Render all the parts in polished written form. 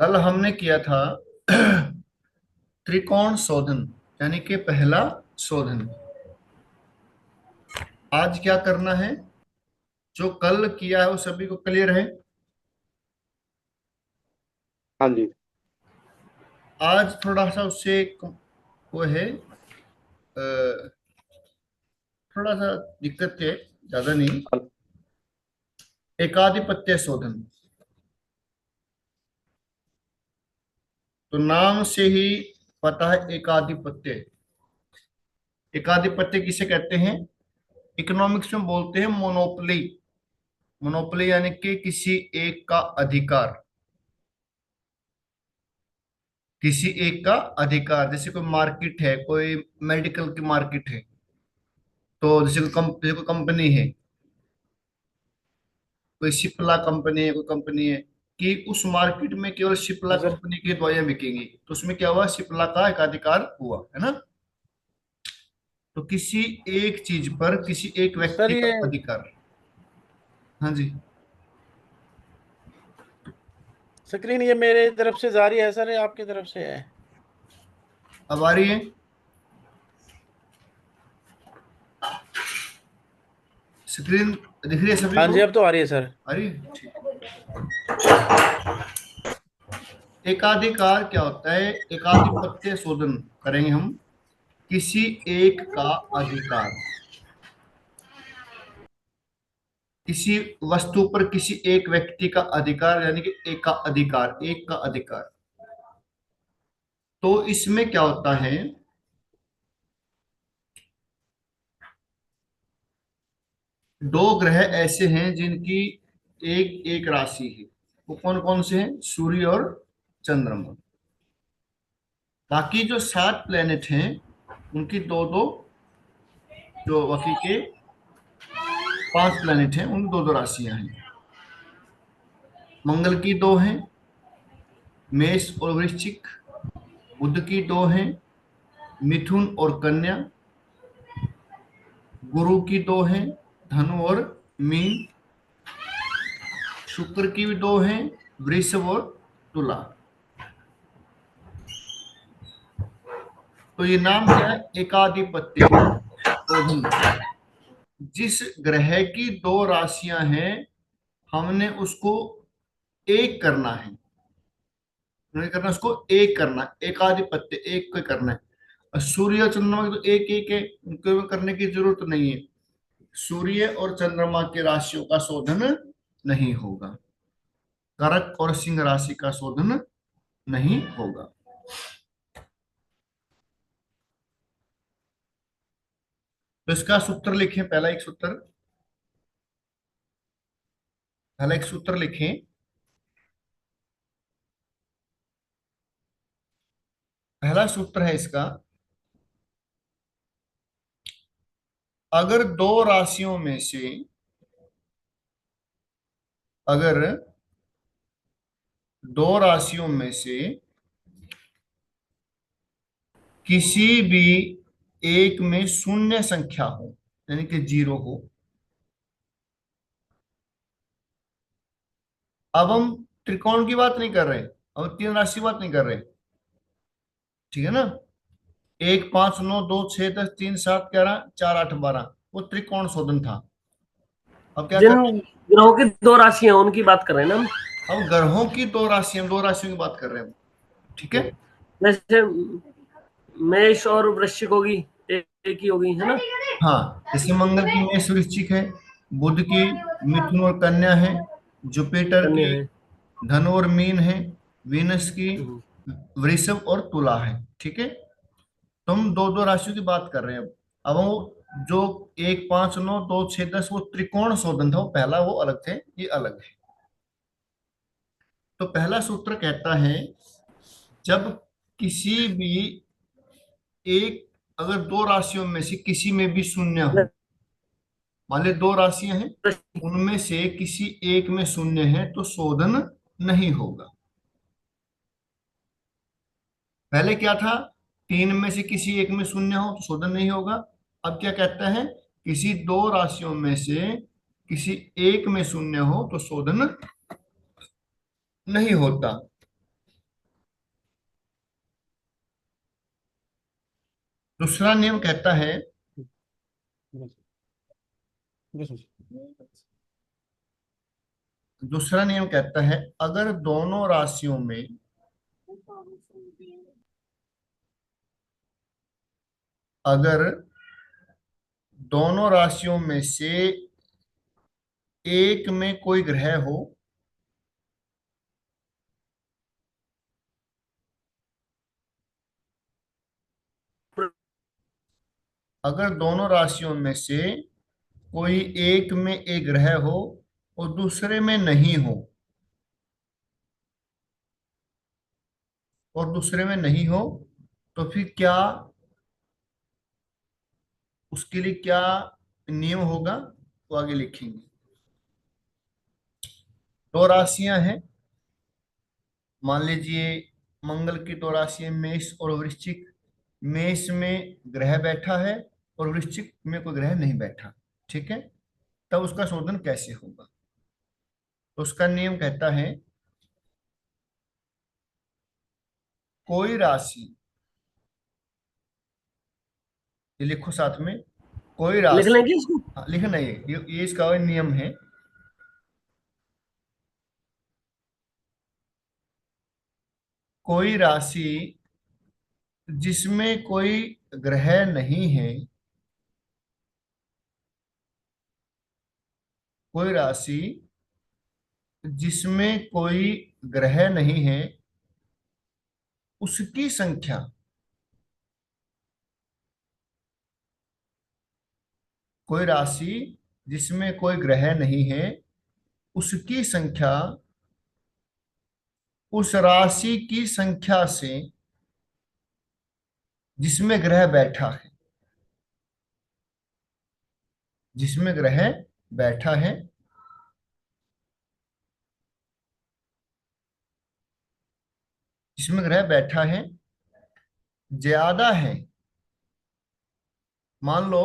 कल हमने किया था त्रिकोण शोधन, यानी कि पहला शोधन। आज क्या करना है? जो कल किया है वो सभी को क्लियर है? हाँ जी। आज थोड़ा सा उससे वो है, अ, थोड़ा सा दिक्कत है, ज्यादा नहीं। एकाधिपत्य शोधन। तो नाम से ही पता है एकाधिपत्य। एकाधिपत्य किसे कहते हैं? इकोनॉमिक्स में बोलते हैं मोनोपोली। मोनोपोली यानी कि किसी एक का अधिकार। किसी एक का अधिकार, जैसे कोई मार्केट है, कोई मेडिकल की मार्केट है, तो जैसे कोई कंपनी है, कोई शिप्ला कंपनी है, कोई कंपनी है कि उस मार्केट में केवल शिप्ला हाँ सर। कंपनी की दवाइयां बिकेंगी, तो उसमें क्या हुआ? शिप्ला का एकाधिकार हुआ, है ना? तो किसी एक चीज पर किसी एक सर व्यक्ति का ये अधिकार। हाँ जी। स्क्रीन ये मेरे तरफ से जारी है सर, ये आपकी तरफ से है? अब आ रही है स्क्रीन? दिख रही है सभी हाँ को? जी, अब तो आ रही है सर। आ रही है, ठीक। एकाधिकार क्या होता है? एकाधिपत्य शोधन करेंगे हम। किसी एक का अधिकार, किसी वस्तु पर किसी एक व्यक्ति का अधिकार, यानी कि एक का अधिकार, एक का अधिकार। तो इसमें क्या होता है? दो ग्रह ऐसे हैं जिनकी एक एक राशि है। वो कौन कौन से हैं? सूर्य और चंद्रमा। बाकी जो 7 प्लेनेट हैं उनकी दो दो, जो बाकी के 5 प्लेनेट हैं उन दो दो राशियां हैं। मंगल की दो हैं, मेष और वृश्चिक। बुध की दो हैं, मिथुन और कन्या। गुरु की दो हैं, धनु और मीन। शुक्र की भी दो हैं, वृषभ और तुला। तो ये नाम क्या है? एकाधिपत्य शोधन। जिस ग्रह की दो राशियां हैं, हमने उसको एक करना है। नहीं करना, उसको एक करना, एकाधिपत्य एक को करना है। और सूर्य और चंद्रमा की तो एक एक है, उनको करने की जरूरत नहीं है। सूर्य और चंद्रमा की राशियों का शोधन नहीं होगा। कर्क और सिंह राशि का शोधन नहीं होगा। तो इसका सूत्र लिखें। पहला एक सूत्र लिखें। पहला सूत्र है इसका, अगर दो राशियों में से, अगर दो राशियों में से किसी भी एक में शून्य संख्या हो, यानी कि जीरो हो। अब हम त्रिकोण की बात नहीं कर रहे, अब तीन राशि की बात नहीं कर रहे, ठीक है ना? 1 5 9 2 6 10 3 7 11 4 8 12, वो त्रिकोण शोधन था। अब क्या जिन कर? ग्रहों की दो राशियां हैं उनकी बात कर रहे हैं ना हम। अब ग्रहों की दो राशियों की बात कर रहे हैं हम, ठीक है? जैसे मेष और वृश्चिक होगी, एक ही होगी, है ना? हाँ, जैसे मंगल की मेष वृश्चिक है, बुध की मिथुन और कन्या है, जुपिटर कन्या की है। धनु और मीन है, वीनस की हम्म। वृषभ और तुला है, ठीक है? तो हम दो दो राशियों की बात कर रहे हैं। अब वो जो 1 5 9 2 6 10 वो त्रिकोण शोधन था, वो पहला, वो अलग थे, ये अलग है। तो पहला सूत्र कहता है, जब किसी भी एक, अगर दो राशियों में से किसी में भी शून्य हो, मान ली दो राशियां हैं, उनमें से किसी एक में शून्य है, तो शोधन नहीं होगा। पहले क्या था? तीन में से किसी एक में शून्य हो तो शोधन नहीं होगा। अब क्या कहता है? किसी दो राशियों में से किसी एक में शून्य हो तो शोधन नहीं होता। दूसरा नियम कहता है, दूसरा नियम कहता है अगर दोनों राशियों में अगर दोनों राशियों में से एक में कोई ग्रह हो, अगर दोनों राशियों में से कोई एक में एक ग्रह हो और दूसरे में नहीं हो, और दूसरे में नहीं हो, तो फिर क्या, उसके लिए क्या नियम होगा तो आगे लिखेंगे। दो राशियां हैं, मान लीजिए मंगल की दो राशियां मेष और वृश्चिक। मेष में ग्रह बैठा है और वृश्चिक में कोई ग्रह नहीं बैठा, ठीक है। तब उसका शोधन कैसे होगा? तो उसका नियम कहता है कोई राशि, ये लिखो साथ में, कोई लिख राशि, लेंगे इसको। हाँ, लिखना ये इसका नियम है। कोई राशि जिसमें कोई ग्रह नहीं है, कोई राशि जिसमें कोई ग्रह नहीं है, उसकी संख्या, कोई राशि जिसमें कोई ग्रह नहीं है उसकी संख्या उस राशि की संख्या से जिसमें ग्रह बैठा है, जिसमें ग्रह बैठा है, जिसमें ग्रह बैठा है ज्यादा है। मान लो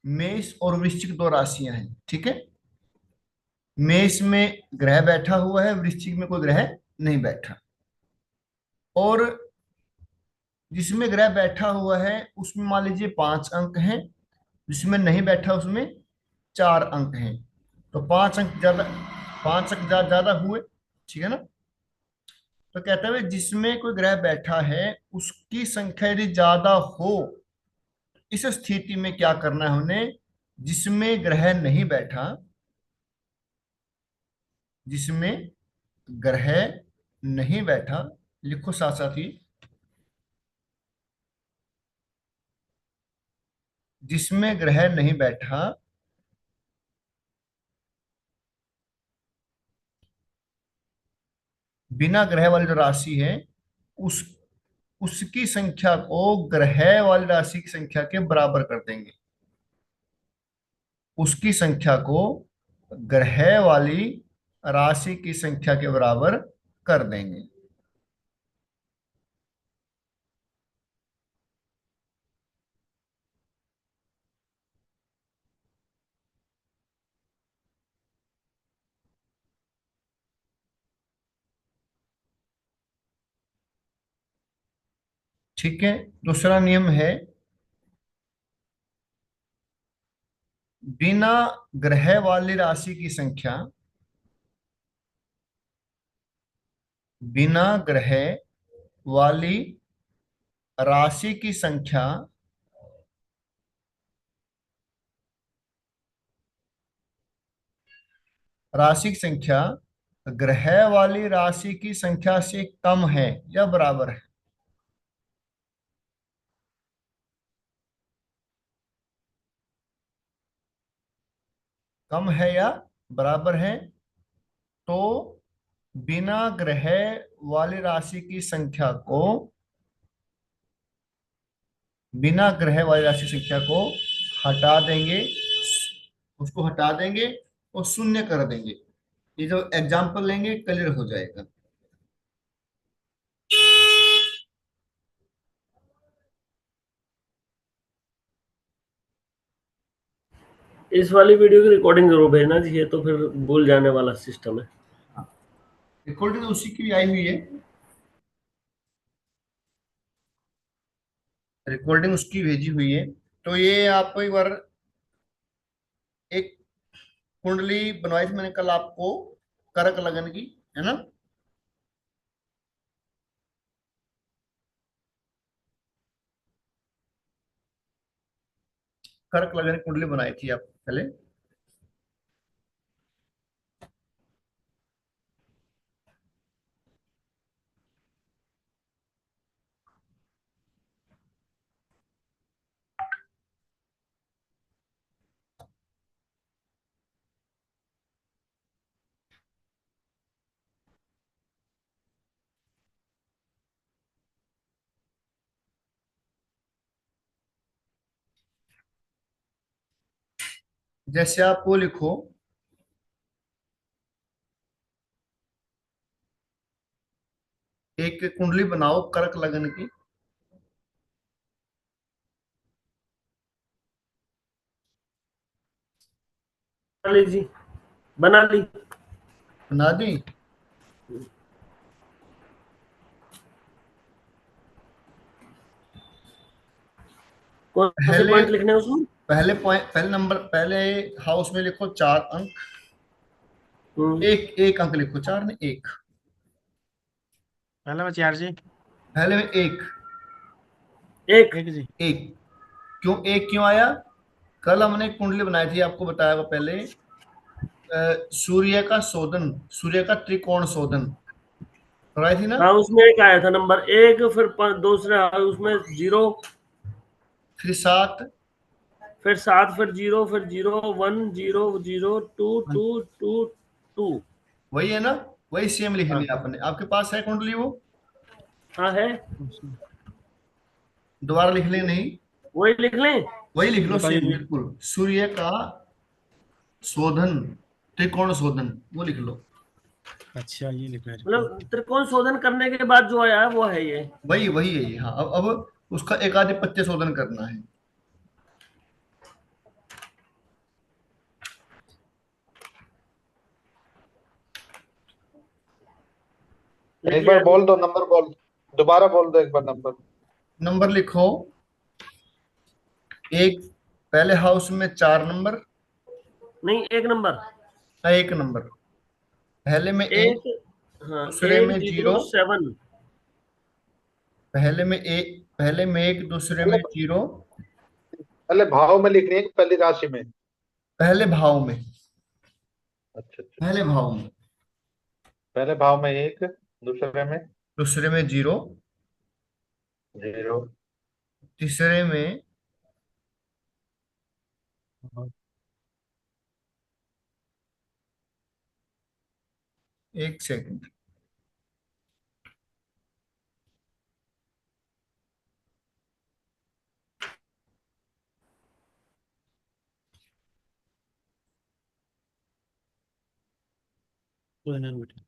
मेष और वृश्चिक दो राशियां हैं, ठीक है। मेष में ग्रह बैठा हुआ है, वृश्चिक में कोई ग्रह नहीं बैठा, और जिसमें ग्रह बैठा हुआ है उसमें मान लीजिए 5 अंक हैं, जिसमें नहीं बैठा उसमें 4 अंक हैं। तो 5 अंक ज्यादा, 5 अंक ज्यादा हुए, ठीक है ना। तो कहते हुए जिसमें कोई ग्रह बैठा है उसकी संख्या यदि ज्यादा हो, इस स्थिति में क्या करना है उन्हें, जिसमें ग्रह नहीं बैठा, जिसमें ग्रह नहीं बैठा, लिखो साथ साथ ही, जिसमें ग्रह नहीं बैठा बिना ग्रह वाली जो राशि है उस उसकी संख्या को ग्रह वाली राशि की संख्या के बराबर कर देंगे, उसकी संख्या को ग्रह वाली राशि की संख्या के बराबर कर देंगे। ठीक है। दूसरा नियम है बिना ग्रह वाली राशि की संख्या, बिना ग्रह वाली राशि की संख्या राशि की संख्या ग्रह वाली राशि की संख्या से कम है या बराबर है। कम है या बराबर है, तो बिना ग्रह वाली राशि की संख्या को, बिना ग्रह वाली राशि संख्या को हटा देंगे, उसको हटा देंगे और शून्य कर देंगे। ये जो एग्जाम्पल लेंगे क्लियर हो जाएगा। इस वाली वीडियो की रिकॉर्डिंग जरूर भेजना जी, ये तो फिर भूल जाने वाला सिस्टम है। रिकॉर्डिंग उसी की आई हुई है। रिकॉर्डिंग उसकी भेजी हुई है। तो ये आपको एक बार एक कुंडली बनवाई थी मैंने कल आपको, करक लगन की, है ना। कर्क लगन की कुंडली बनाई थी आप पहले। जैसे आप वो लिखो, एक कुंडली बनाओ कर्क लगन की। बना ली जी, बना ली। बना दी। कौन से पहले पॉइंट लिखने हैं उसमें? पहले पॉइंट, पहले नंबर, पहले हाउस में लिखो 4 अंक। हम्म, एक एक अंक लिखो, 4 नहीं, एक। पहले में 4 जी। पहले में एक। एक। एक जी। एक क्यों, एक क्यों आया? कल हमने एक कुंडली बनाई थी, आपको बताया हुआ पहले, सूर्य का शोधन, सूर्य का त्रिकोण शोधन कराई थी ना। हाँ, उसमें एक आया था नंबर एक, फिर दूसरा उसमें 0, फिर 7। फिर 7, फिर 0, फिर 0 1 0 0 2 2 2 2। वही है ना, वही सेम लिख हाँ लिया आपने, आपके पास है कुंडली वो। हाँ है। दोबारा लिख ले नहीं, वही लिख लें। वही लिख लो बताइए सेम जी। बिल्कुल, सूर्य का शोधन, त्रिकोण शोधन, वो लिख लो। अच्छा, ये लिखा है। मतलब त्रिकोण शोधन करने के बाद जो आया है वो है ये। वही वही है ये, हाँ। अब उसका एकाधिपत्य शोधन करना है। लिख एक बार लिया जी। बोल दो, नंबर बोल, दोबारा बोल दो एक बार नंबर। नंबर लिखो, एक, पहले हाउस में 4 नंबर। नहीं, एक नंबर। एक नंबर, पहले में एक, एक। हाँ, दूसरे एक में 0। 0 7। पहले में एक, दूसरे पहले में 0। पहले भाव में लिखनी है कि पहली राशि में? पहले भाव में, अच्छा अच्छा। पहले भाव में, पहले भाव में एक, दूसरे में दूसरे में 0, 0, तीसरे में, एक सेकंड, कोई नहीं बेटा।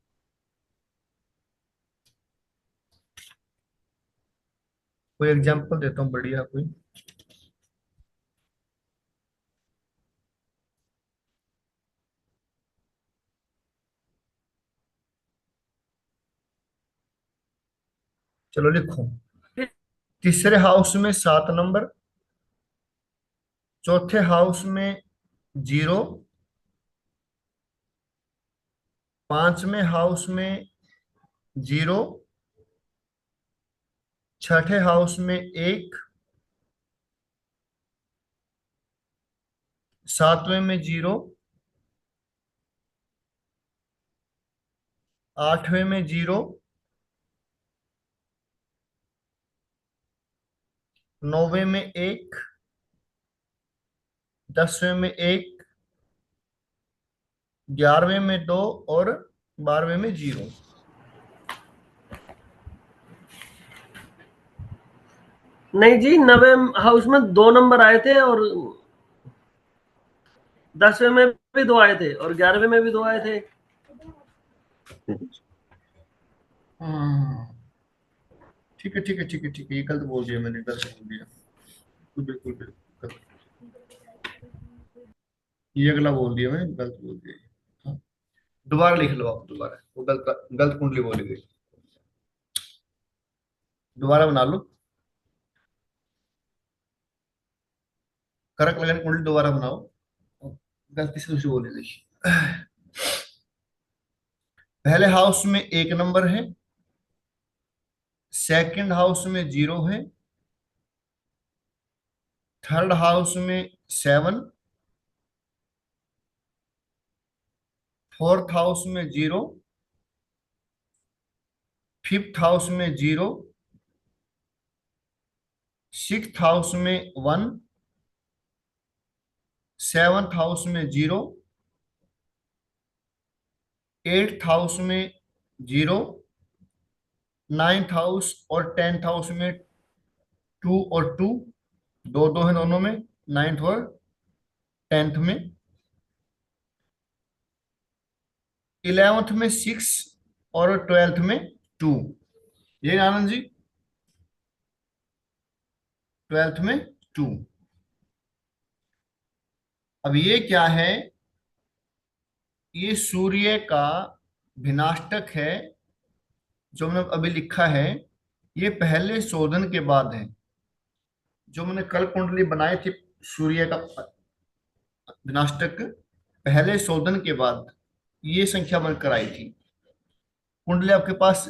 कोई एग्जांपल देता हूँ बढ़िया कोई। चलो लिखो, तीसरे हाउस में 7 नंबर, चौथे हाउस में 0, पांचवें हाउस में 0, छठे हाउस में 1, सातवें में 0, आठवें में 0, नौवें में 1, 10वें में 1, 11वें में 2, और 12वें में 0। नहीं जी, 9वें हाउस में 2 नंबर आए थे, और 10वें में भी 2 आए थे, और 11वें में भी 2 आए थे। हाँ, ठीक है ठीक है ठीक है ठीक है, ये गलत बोल दिया मैंने, गलत बोल दिया, बिल्कुल बिल्कुल गलत। ये अगला बोल दिया मैंने, गलत बोल दिया। हाँ, दोबारा लिख लो आप, दोबारा, वो गलत गलत कुंडली बोली गई, दोबारा बना लो। कर्क लगन कुंडली दोबारा बनाओ, गलती से दूसरी बोले देखिए। पहले हाउस में 1 नंबर है, सेकंड हाउस में 0 है, थर्ड हाउस में 7, फोर्थ हाउस में 0, फिफ्थ हाउस में 0, सिक्स्थ हाउस में 1, सेवंथ हाउस में 0, एट्थ हाउस में 0, नाइन्थ हाउस और 10th हाउस में 2 और 2, दो दो है दोनों में, 9th और 10th में, 11th में 6 और 12th में 2। ये आनंद जी 12th में 2। अब ये क्या है, ये सूर्य का भिनाष्टक है जो मैंने अभी लिखा है, ये पहले शोधन के बाद है। जो मैंने कल कुंडली बनाई थी सूर्य का भिनाष्टक, पहले शोधन के बाद ये संख्या बनकर आई थी। कुंडली आपके पास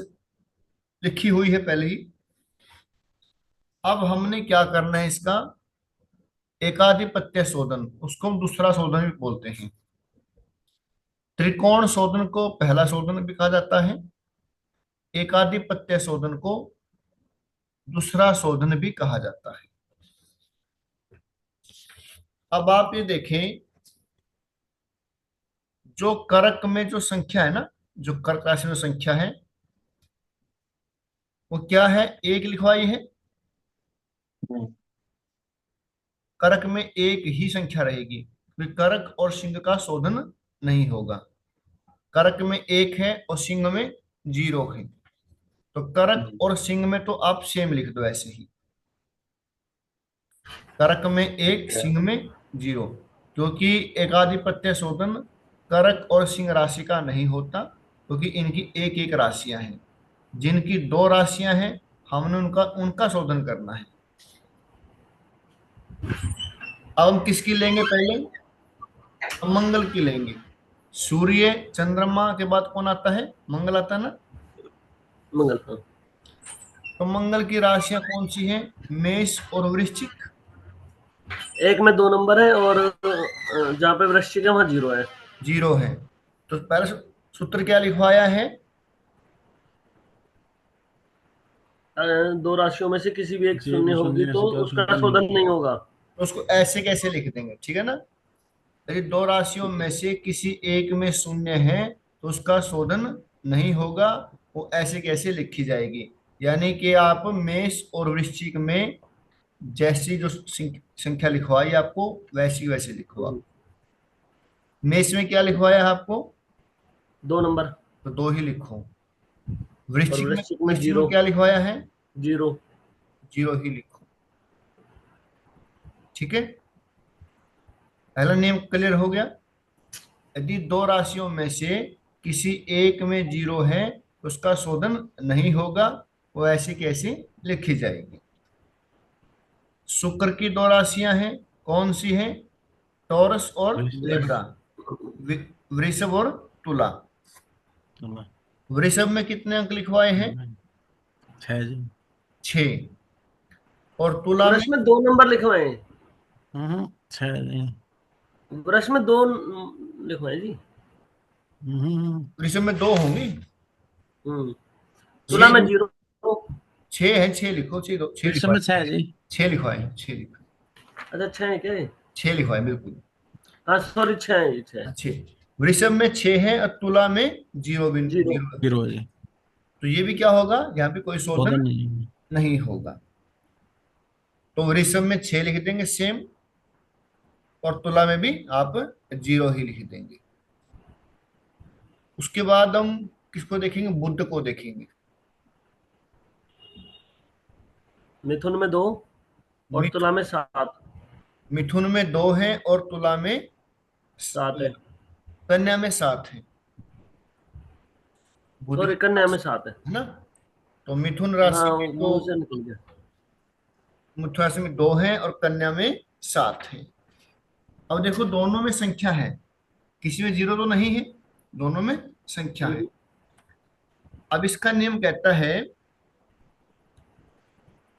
लिखी हुई है पहले ही। अब हमने क्या करना है, इसका एकाधिपत्य शोधन, उसको हम दूसरा शोधन भी बोलते हैं। त्रिकोण शोधन को पहला शोधन भी कहा जाता है, एकाधिपत्य शोधन को दूसरा शोधन भी कहा जाता है। अब आप ये देखें, जो कर्क में जो संख्या है ना, जो कर्क राशि में संख्या है वो क्या है, 1 लिखवाई है। कर्क में 1 ही संख्या रहेगी, फिर कर्क और सिंह का शोधन नहीं होगा। कर्क में 1 है और सिंह में 0 है, तो कर्क और सिंह में तो आप सेम लिख दो ऐसे ही, कर्क में 1 सिंह में 0, क्योंकि एकाधिपत्य शोधन कर्क और सिंह राशि का नहीं होता, क्योंकि इनकी एक एक राशियां हैं। जिनकी 2 राशियां हैं हमने उनका शोधन करना है। अब हम किसकी लेंगे, पहले हम मंगल की लेंगे। सूर्य चंद्रमा के बाद कौन आता है, मंगल आता है ना। मंगल, हाँ। तो मंगल की राशियां कौन सी हैं, मेष और वृश्चिक। एक में 2 नंबर है और जहाँ पे वृश्चिक है वहाँ 0 है। 0 है, तो पहले सूत्र क्या लिखवाया है, 2 राशियों में से किसी भी एक किसी एक शून्य में होगी शून्य तो है, तो उसका शोधन शोधन नहीं नहीं होगा। तो उसको ऐसे कैसे लिख देंगे, ठीक है ना। यदि 2 राशियों में से किसी एक में शून्य है तो उसका शोधन नहीं होगा, वो ऐसे कैसे लिखी जाएगी। यानी कि आप मेष और वृश्चिक में जैसी जो संख्या लिखवाई आपको वैसी वैसे लिखवा। मेष में क्या लिखवाया है आपको, 2 नंबर। तो 2 ही लिखो। और वृश्चिक में वृश्चिक में 0। क्या लिखवाया है, 0। 0 ही लिखो। ठीक है, पहला नियम क्लियर हो गया। यदि 2 राशियों में से किसी एक में 0 है तो उसका शोधन नहीं होगा, वो ऐसे कैसे लिखी जाएगी। शुक्र की 2 राशियां हैं, कौन सी हैं, टॉरस और लिब्रा, वृषभ और तुला। वृषभ में कितने अंक लिखवाए हैं, 6 जी। 6, और तुला में वृष में 2 नंबर लिखवाए हैं। 6 जी। वृष में 2 लिखवाए जी। वृषभ में 2 होंगी, तुला में 6 0। 6 है, 6 लिखो, 6 6 इस समय 6 लिखवाए, जी। 6 लिखवाए, 6 लिखवाए, अच्छा, 6 है क्या? 6 लिखवाए बिल्कुल। हाँ सॉरी, 6 है, 6 है। अच्छे, वृषभ में 6 है और तुला में 0 0। 0 जी। तो ये भी क्या होगा, यहाँ पे कोई शोधन शोधन नहीं। नहीं होगा। तो वृषभ में 6 लिख देंगे सेम, और तुला में भी आप 0 ही लिख देंगे। उसके बाद हम किसको देखेंगे, बुध को देखेंगे। मिथुन में 2 और तुला में 7। मिथुन में 2 है और तुला में 7 है। कन्या में 7 है, बुध सॉरी, कन्या में 7 है। है ना। तो मिथुन हाँ, राशि में मुंह से निकल गया। मिथुन राशि में 2 है और कन्या में 7 है। अब देखो दोनों में संख्या है, किसी में जीरो तो नहीं है, दोनों में संख्या है। अब इसका नियम कहता है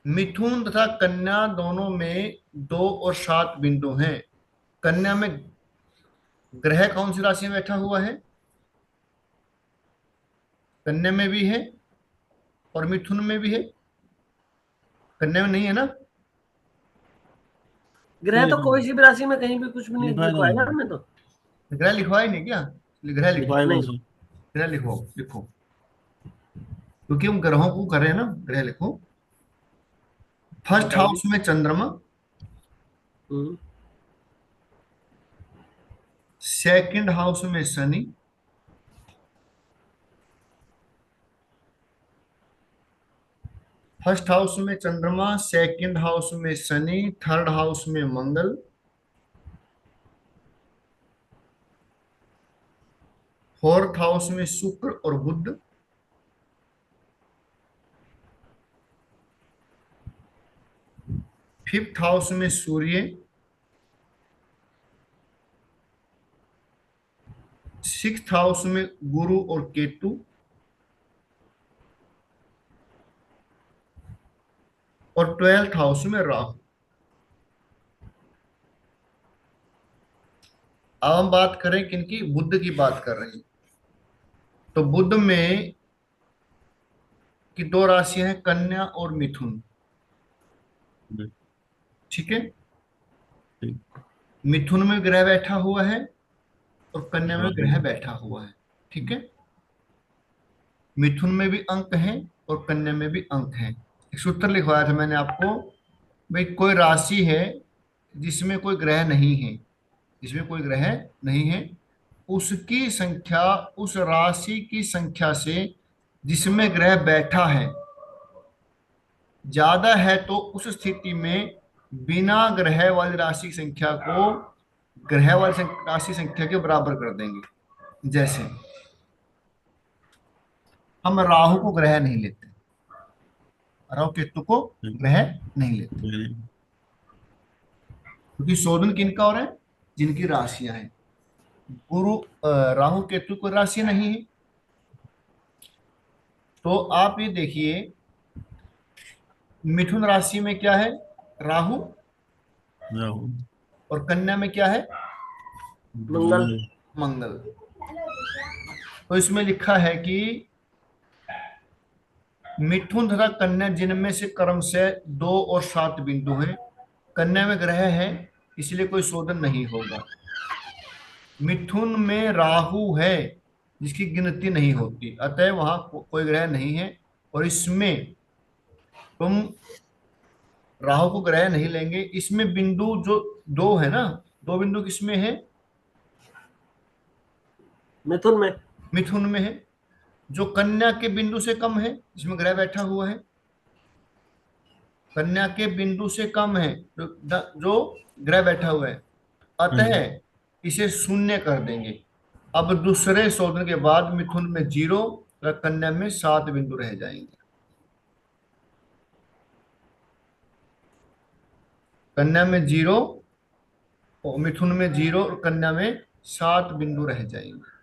मिथुन तथा कन्या दोनों में 2 और 7 बिंदु हैं। कन्या में ग्रह कौन सी राशि में बैठा हुआ है? कन्या में भी है और मिथुन में भी है। कन्या में नहीं है ना? ग्रह तो कोई सी भी राशि में कहीं भी कुछ भी नहीं लिखवाया लिखवाया नहीं। हमने तो। ग्रह लिखवाया ही नहीं क्या? ग्रह लिखो, लिखवाया नहीं। कौन सा? ग्रह लिखो, लिखो, क्योंकि हम ग्रहों को कर रहे हैं ना। ग्रह लिखो। फर्स्ट बताइए। हाउस में चंद्रमा, हम्म, सेकंड हाउस में शनि, फर्स्ट हाउस में चंद्रमा, सेकंड हाउस में शनि, थर्ड हाउस में मंगल, फोर्थ हाउस में शुक्र और बुध, फिफ्थ हाउस में सूर्य, सिक्स्थ हाउस में गुरु और केतु, और 12th हाउस में राहु। अब हम बात करें किनकी? बुध की बात कर रहे हैं। तो बुध में की 2 राशियां हैं, कन्या और मिथुन। ठीक है। ठीक। मिथुन में ग्रह बैठा हुआ है और कन्या में राहु। ग्रह बैठा हुआ है। ठीक है। मिथुन में भी अंक हैं और कन्या में भी अंक हैं। एक सूत्र लिखवाया था मैंने आपको, भाई कोई राशि है जिसमें कोई ग्रह नहीं है, जिसमें कोई ग्रह नहीं है, उसकी संख्या उस राशि की संख्या से जिसमें ग्रह बैठा है ज्यादा है, तो उस स्थिति में बिना ग्रह वाली राशि की संख्या को ग्रह वाली राशि संख्या के बराबर कर देंगे। जैसे हम राहु को ग्रह नहीं लेते, राहु केतु को ग्रह नहीं लेते, क्योंकि शोधन किनका हो रहा है? जिनकी राशियां हैं। गुरु राहु केतु को राशि नहीं है। तो आप ये देखिए, मिथुन राशि में क्या है? राहु। राहु। और कन्या में क्या है? मंगल। मंगल। तो इसमें लिखा है कि मिथुन तथा कन्या जिनमें से क्रम से 2 और 7 बिंदु हैं। कन्या में ग्रह है, इसलिए कोई शोधन नहीं होगा। मिथुन में राहु है जिसकी गिनती नहीं होती, अतः वहां कोई ग्रह नहीं है। और इसमें तुम राहु को ग्रह नहीं लेंगे। इसमें बिंदु जो 2 है ना, 2 बिंदु किसमें है? मिथुन में। मिथुन में है। जो कन्या के बिंदु से कम है, जिसमें ग्रह बैठा हुआ है, कन्या के बिंदु से कम है जो ग्रह बैठा हुआ है, अतः इसे शून्य कर देंगे। अब दूसरे शोधन के बाद मिथुन में 0 और कन्या में 7 बिंदु रह जाएंगे। कन्या में 0 और मिथुन में 0 और कन्या में 7 बिंदु रह जाएंगे।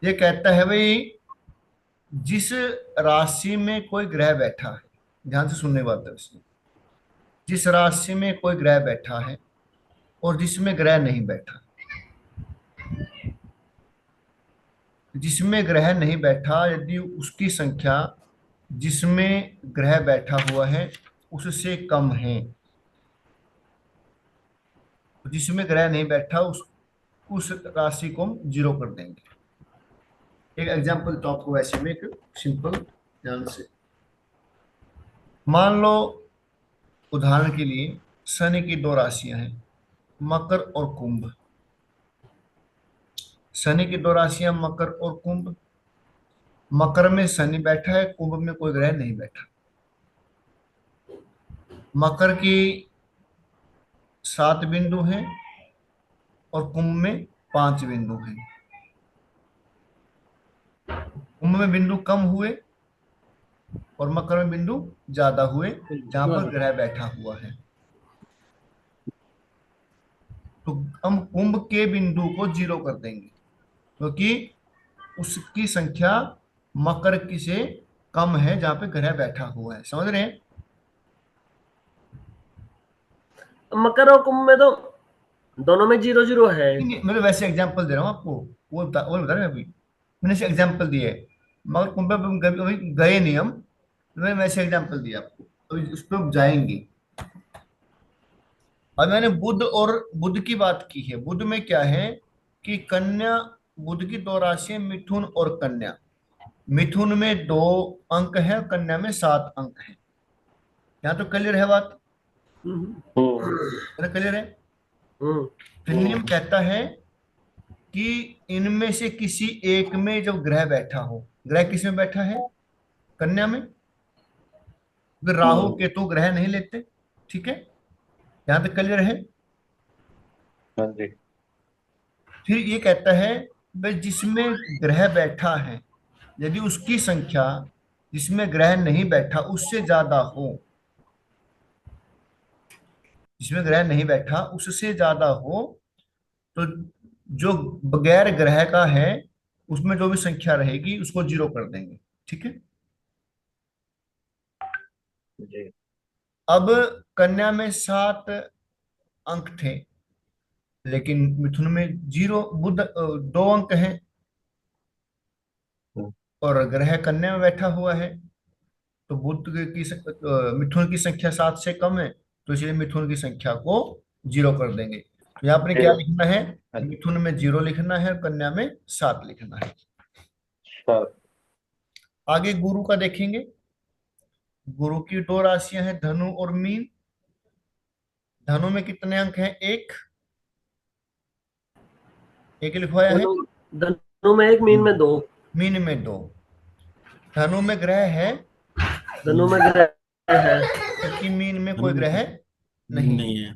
ये कहता है भाई, जिस राशि में कोई ग्रह बैठा है, ध्यान से सुनने बात है इसमें, जिस राशि में कोई ग्रह बैठा है और जिसमें ग्रह नहीं बैठा, जिसमें ग्रह नहीं बैठा, यदि उसकी संख्या जिसमें ग्रह बैठा हुआ है उससे कम है, जिसमें ग्रह नहीं बैठा उस राशि को हम 0 कर देंगे। एक एग्जांपल तो आपको वैसे में, एक सिंपल, ध्यान से मान लो। उदाहरण के लिए शनि की 2 राशियां हैं, मकर और कुंभ। शनि की 2 राशियां मकर और कुंभ। मकर में शनि बैठा है, कुंभ में कोई ग्रह नहीं बैठा। मकर की 7 बिंदु हैं और कुंभ में 5 बिंदु हैं। कुंभ में बिंदु कम हुए और मकर में बिंदु ज्यादा हुए जहां पर ग्रह बैठा हुआ है। तो हम कुंभ के बिंदु को 0 कर देंगे क्योंकि उसकी संख्या मकर की से कम है जहां पे ग्रह बैठा हुआ है। समझ रहे हैं? मकर और कुंभ में तो दोनों में 0 0 है। मैं तो वैसे एग्जांपल दे रहा हूँ आपको, वो बता रहे हैं अभी, मैंने से एग्जांपल दिए है। मगर कुंभ पे हम अभी गए नहीं हम, तो मैंने वैसे एग्जांपल दिया आपको, अभी उस पर जाएंगे। अब मैंने बुध और बुध की बात की है। बुध में क्या है कि कन्या, बुध की दो राशियां मिथुन और कन्या। मिथुन में 2 अंक है, कन्या में 7 अंक है। यहाँ तो क्लियर है बात? क्लियर है? फिर नियम कहता है कि इनमें से किसी एक में जब ग्रह बैठा हो, ग्रह किस में बैठा है? कन्या में। फिर राहु केतु ग्रह नहीं लेते। ठीक है, यहां तक क्लियर है? हाँ जी। फिर ये कहता है भाई जिसमें ग्रह बैठा है, यदि उसकी संख्या जिसमें ग्रह नहीं बैठा उससे ज्यादा हो, जिसमें ग्रह नहीं बैठा उससे ज्यादा हो, तो जो बगैर ग्रह का है उसमें जो भी संख्या रहेगी उसको 0 कर देंगे। ठीक है। जी। अब कन्या में 7 अंक थे, लेकिन मिथुन में 0, बुध 2 अंक हैं और ग्रह कन्या में बैठा हुआ है। तो बुध मिथुन की संख्या 7 से कम है, तो इसलिए मिथुन की संख्या को 0 कर देंगे। तो यहाँ पर क्या 0। लिखना है? हाँ जी। मिथुन में 0 लिखना है, कन्या में 7 लिखना है। अच्छा। आगे गुरु का देखेंगे। गुरु की 2 राशियां हैं, धनु और मीन। धनु में कितने अंक हैं? एक लिखवाया है। धनु धनु में 1, मीन में 2। मीन में 2। धनु में ग्रह है धनु में ग्रह है, जबकि मीन में कोई ग्रह नहीं। नहीं है।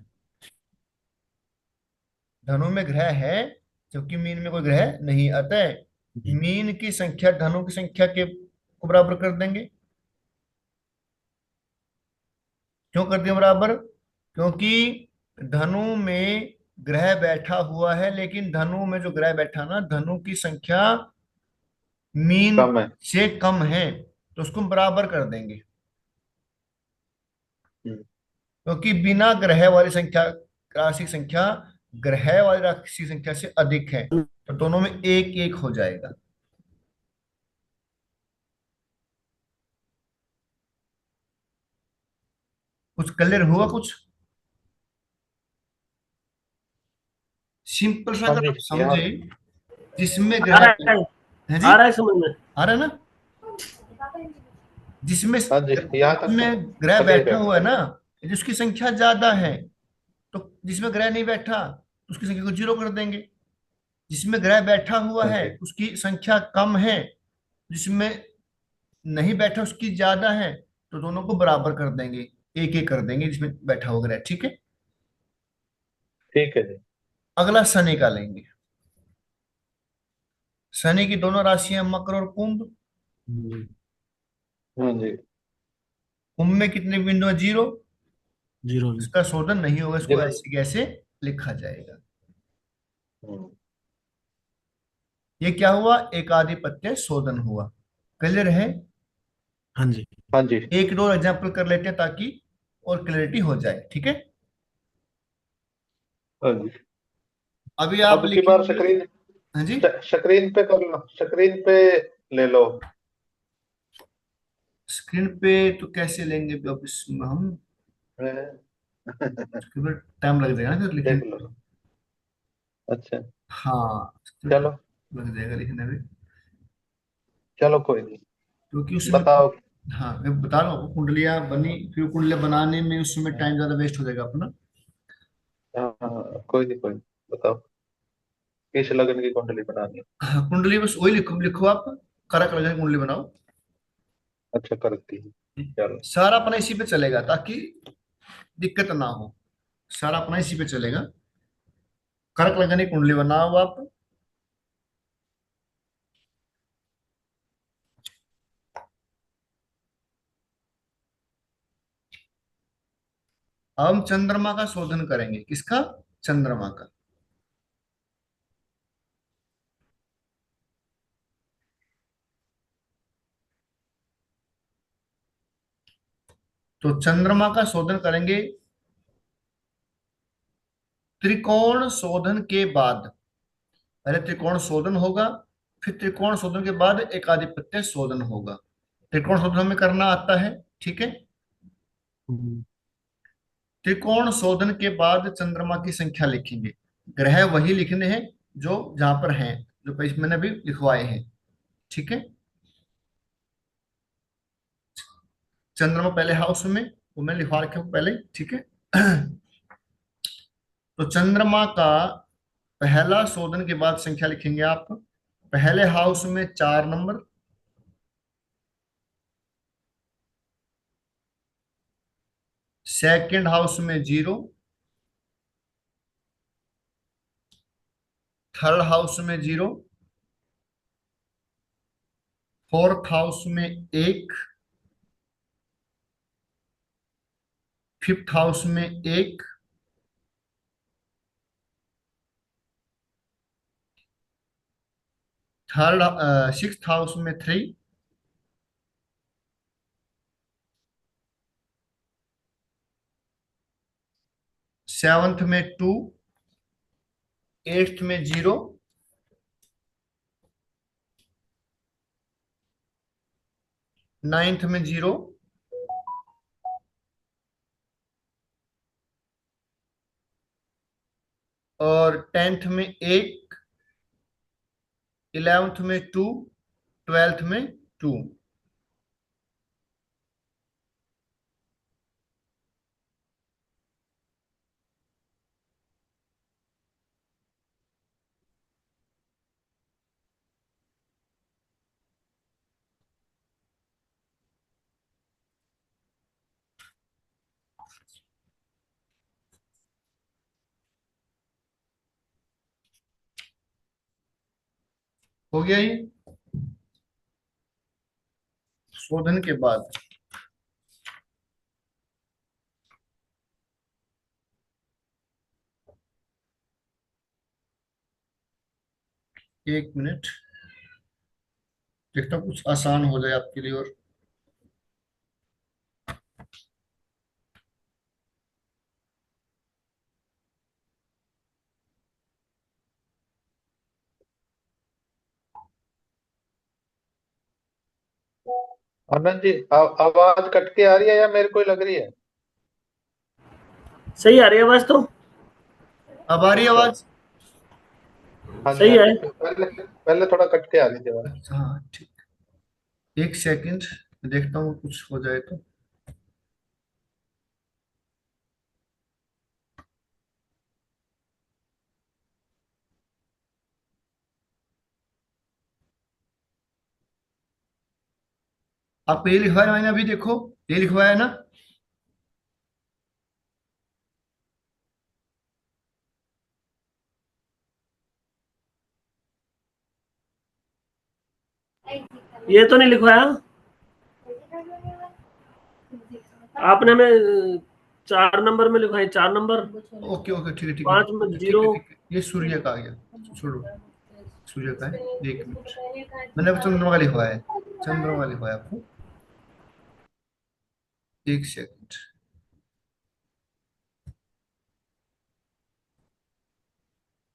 धनु में ग्रह है जबकि मीन में कोई ग्रह नहीं। अतः मीन की संख्या धनु की संख्या के को बराबर कर देंगे। क्यों कर दिया बराबर? क्योंकि धनु में ग्रह बैठा हुआ है, लेकिन धनु में जो ग्रह बैठा ना, धनु की संख्या मीन कम है। से कम है, तो उसको हम बराबर कर देंगे। हम्म। क्योंकि बिना ग्रह वाली संख्या, राशि संख्या ग्रह वाली राशि संख्या से अधिक है, तो दोनों में 1 1 हो जाएगा। कुछ क्लियर हुआ? कुछ सिंपल सा हाँ अगर जी। आप समझे, जिसमें आ ग्रह रहा है, है जी, आ रहा है समझ में। आ रहा है ना? जिसमें हाँ जी, यहाँ तक तो जिसमें ग्रह क्लियर बैठा है। हुआ है ना, यदि उसकी संख्या ज्यादा है, तो जिसमें ग्रह नहीं बैठा उसकी संख्या को 0 कर देंगे। जिसमें ग्रह बैठा हुआ हाँ है जी। उसकी संख्या कम है, जिसमें नहीं बैठा उसकी ज्यादा है, तो दोनों को बराबर कर देंगे, 1 1 कर देंगे जिसमें बैठा हुआ ग्रह। ठीक है। ठीक है जी। अगला शनि का लेंगे। शनि की दोनों राशियां मकर और कुंभ। हाँ जी। कुंभ में कितने बिंदु है? 0। 0। इसका शोधन नहीं होगा, इसको जीरो। ऐसे कैसे लिखा जाएगा? हम्म। ये क्या हुआ? एकाधिपत्य शोधन हुआ। क्लियर है? हाँ जी। हाँ जी। एक दो एग्जाम्पल कर लेते हैं ताकि और क्लैरिटी हो जाए। ठीक है। हाँ जी। अभी आप अब की बार लिखेंगे। स्क्रीन हाँ जी, स्क्रीन पे कर लो, स्क्रीन पे ले लो। स्क्रीन पे तो कैसे लेंगे अब इसमें हम? टाइम लग जाएगा ना फिर लिखने देख में। लो। अच्छा। हाँ, चलो। लग जाएगा लिखने में, चलो कोई नहीं। क्योंकि उसमें, बताओ। हाँ मैं बता रहा हूँ आपको, कुंडलियां बनी, फिर कुंडलियां बनाने में उसमें टाइम ज्यादा वेस्ट हो जाएगा अपना। हाँ हाँ, कोई नहीं कोई नहीं। बताओ किस लगन की कुंडली बनानी है? हाँ, कुंडली बस वही लिखो लिखो आप, करक लगन कुंडली बनाओ। अच्छा, करती है। चलो। सारा अपना इसी पे चलेगा ताकि दिक्कत ना हो। सारा अपना इसी पे चलेगा। करक लगन की कुंडली बनाओ आप। अब हम चंद्रमा का शोधन करेंगे। किसका? चंद्रमा का। तो चंद्रमा का शोधन करेंगे। त्रिकोण शोधन के बाद, पहले त्रिकोण शोधन होगा, फिर त्रिकोण शोधन के बाद एकाधिपत्य शोधन होगा। त्रिकोण शोधन हमें करना आता है, ठीक है। त्रिकोण शोधन के बाद चंद्रमा की संख्या लिखेंगे। ग्रह वही लिखने हैं जो जहां पर हैं, जो पेज मैंने अभी लिखवाए हैं, ठीक है। चंद्रमा पहले हाउस में, वो मैं लिखवा रखे हूं पहले, ठीक है। तो चंद्रमा का पहला शोधन के बाद संख्या लिखेंगे आप। पहले हाउस में 4 नंबर, सेकंड हाउस में 0, थर्ड हाउस में 0, फोर्थ हाउस में 1, फिफ्थ हाउस में 1, थर्ड सिक्स्थ हाउस में 3, सेवंथ में 2, एट्थ में 0, नाइन्थ में 0, और 10th में 1, 11th में 2, 12th में 2। हो गया ये शोधन के बाद। एक मिनट, देखता हूं कुछ आसान हो जाए आपके लिए। और आनंद जी, आवाज कट के आ रही है या मेरे को ही लग रही है? सही आ रही है आवाज तो। अब आ रही है आवाज? हाँ जी, सही हाँ है। जी। पहले पहले थोड़ा कट के आ रही थी आवाज। अच्छा हाँ ठीक। एक सेकंड, देखता हूँ कुछ हो जाए तो। आपको ये लिखवाया मैंने अभी, देखो ये लिखवाया है ना। ये तो नहीं लिखवाया आपने। में 4 नंबर में लिखवाई, 4 नंबर। ओके ओके, ठीक है ठीक है 5 में ठीक है 0। ठीक है। ये सूर्य का आ गया, छोड़ो। सूर्य का है, एक मिनट। मैंने अब चंद्रमा का लिखवाया है, चंद्रमा का लिखवाया आपको। एक सेकंड।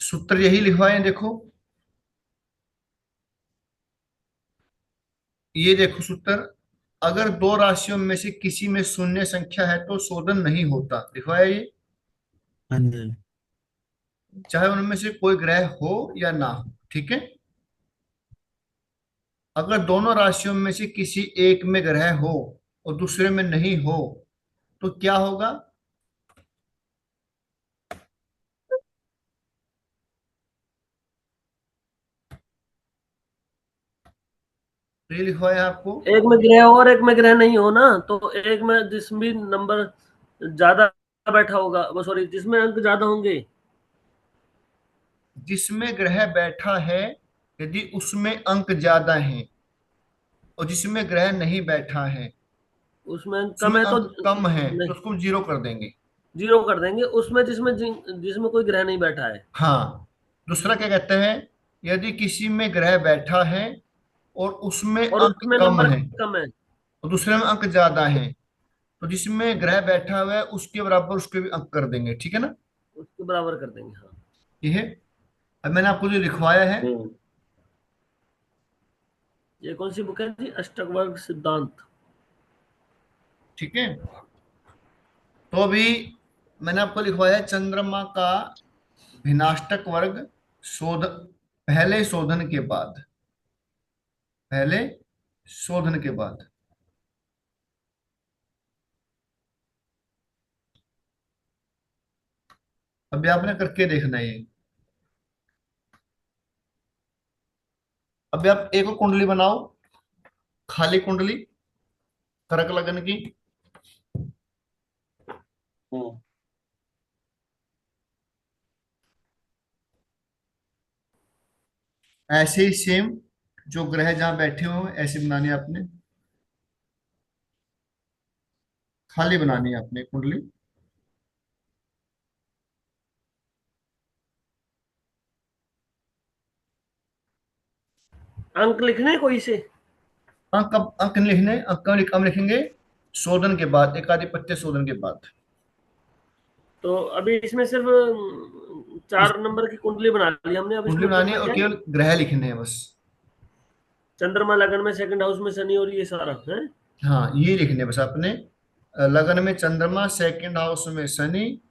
सूत्र यही लिखवाए हैं, देखो ये देखो सूत्र। अगर दो राशियों में से किसी में शून्य संख्या है तो शोधन नहीं होता, लिखवाया ये। हाँ जी। चाहे उनमें से कोई ग्रह हो या ना हो, ठीक है। अगर दोनों राशियों में से किसी एक में ग्रह हो और दूसरे में नहीं हो तो क्या होगा? तो ये लिखवाया है आपको। एक में ग्रह हो और एक में ग्रह नहीं हो ना, तो एक में जिसमें नंबर ज्यादा बैठा होगा, वो सॉरी जिसमें अंक ज्यादा होंगे। जिसमें ग्रह बैठा है, यदि उसमें अंक ज्यादा हैं, और जिसमें ग्रह नहीं बैठा है उसमें अंक कम उसमें है तो अंक कम है, तो नहीं। उसको हम 0 कर देंगे। जीरो कर देंगे उसमें जिसमें जिसमें कोई ग्रह नहीं बैठा है। हाँ, दूसरा क्या कहते हैं, यदि किसी में ग्रह बैठा है और उसमें और अंक उसमें कम नंबर है कम है। और दूसरे में अंक ज्यादा है, तो जिसमें ग्रह बैठा हुआ है उसके बराबर उसके भी अंक कर देंगे, ठीक है ना। उसके बराबर कर देंगे, हाँ। ये है। अब मैंने आपको जो लिखवाया है, हम्म। ये कौन सी बुक है जी? अष्टवर्ग सिद्धांत। ठीक है। तो अभी मैंने आपको लिखवाया है चंद्रमा का भिन्नाष्टक वर्ग शोध, पहले शोधन के बाद, पहले शोधन के बाद। अभी आपने करके देखना है ये। अभी आप एक और कुंडली बनाओ, खाली कुंडली, कर्क लगन की। हम्म। ऐसे ही सेम जो ग्रह जहां बैठे हुए हैं ऐसे बनानी है आपने, खाली बनानी है आपने कुंडली। अंक लिखने कोई से? अंक नहीं लिखने, अंक हम लिखेंगे शोधन के बाद, एकाधिपत्य शोधन के बाद। तो अभी इसमें सिर्फ इस 4 नंबर की कुंडली बना ली हमने। अब कुंडली इसमें बनानी है करना और क्या है? केवल ग्रह लिखने हैं बस। चंद्रमा लगन में सेकंड हाउस में शनि और ये सारा है। हाँ, ये लिखने हैं बस आपने। लगन में चंद्रमा, सेकंड हाउस में शनि,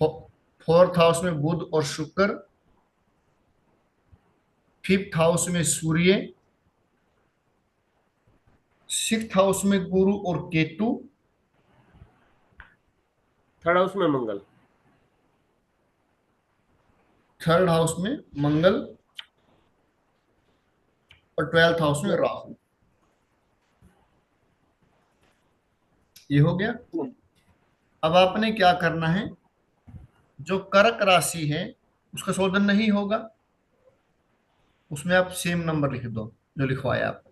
फोर्थ हाउस में बुध और शुक्र, फिफ्थ हाउस में सूर्य, सिक्स्थ हाउस में गुरु और केतु, थर्ड हाउस में मंगल। थर्ड हाउस में मंगल और ट्वेल्थ हाउस में राहु। ये हो गया। अब आपने क्या करना है, जो कर्क राशि है उसका शोधन नहीं होगा, उसमें आप सेम नंबर लिख दो जो लिखवाया आपको।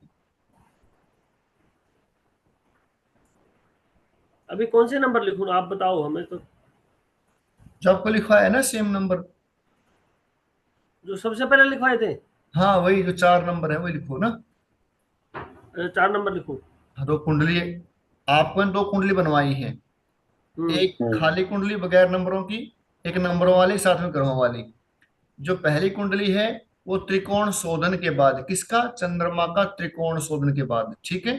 अभी कौन से नंबर लिखूं आप बताओ हमें तो। जो आपको लिखवाया है ना सेम नंबर। जो सबसे पहले लिखवाए थे। हाँ, वही जो 4 नंबर है वही लिखो ना। 4 नंबर लिखूं? हाँ, दो कुंडली, आपको ने दो कुंडली बनवाई है, हम्म। एक खाली कुंडली बगैर नंबरों की, एक नंबरों वाली साथ में ग्रहों वाली। जो पहली कुंडली है वो त्रिकोण शोधन के बाद, किसका, चंद्रमा का त्रिकोण शोधन के बाद, ठीक है।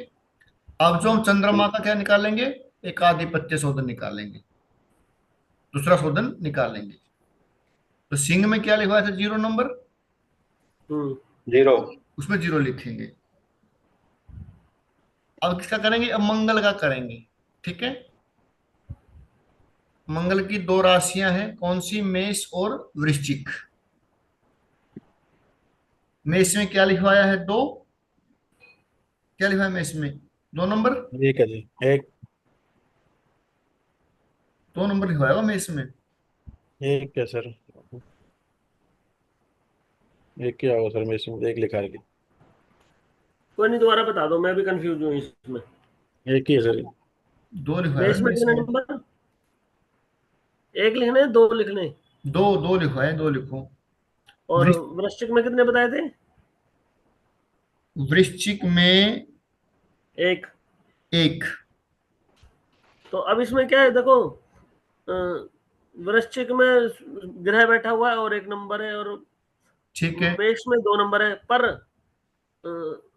अब जो हम चंद्रमा का क्या निकालेंगे, एकाधिपत्य शोधन निकालेंगे, दूसरा शोधन निकालेंगे। तो सिंह में क्या लिखवाया था, 0 नंबर, हम्म। जीरो। उसमें 0 लिखेंगे। अब किसका करेंगे, अब मंगल का करेंगे, ठीक है। मंगल की दो राशियां हैं, कौन सी, मेष और वृश्चिक। मेष में क्या लिखवाया है, 2, क्या लिखा है मेष में, 2 नंबर, एक है जी। एक 2 नंबर लिखवाया होगा मेष में। एक है सर। एक क्या होगा सर, मैं इसमें एक लिखा है कि कोई नहीं, दोबारा बता दो, मैं भी कंफ्यूज हूँ इसमें। एक ही है सर। 2 लिखवाया मेष है में मेष कितने में। नंबर? एक लिखने, दो लिखने? दो, दो लिखवाया, दो लिखो। और वृश्च- वृश्चिक में कितने बताए थे? वृश्चिक में एक। 1। तो अब इसमें क्या है देखो, अ, वृश्चिक में ग्रह बैठा हुआ है और एक नंबर है, और ठीक है, मेष में 2 नंबर है, पर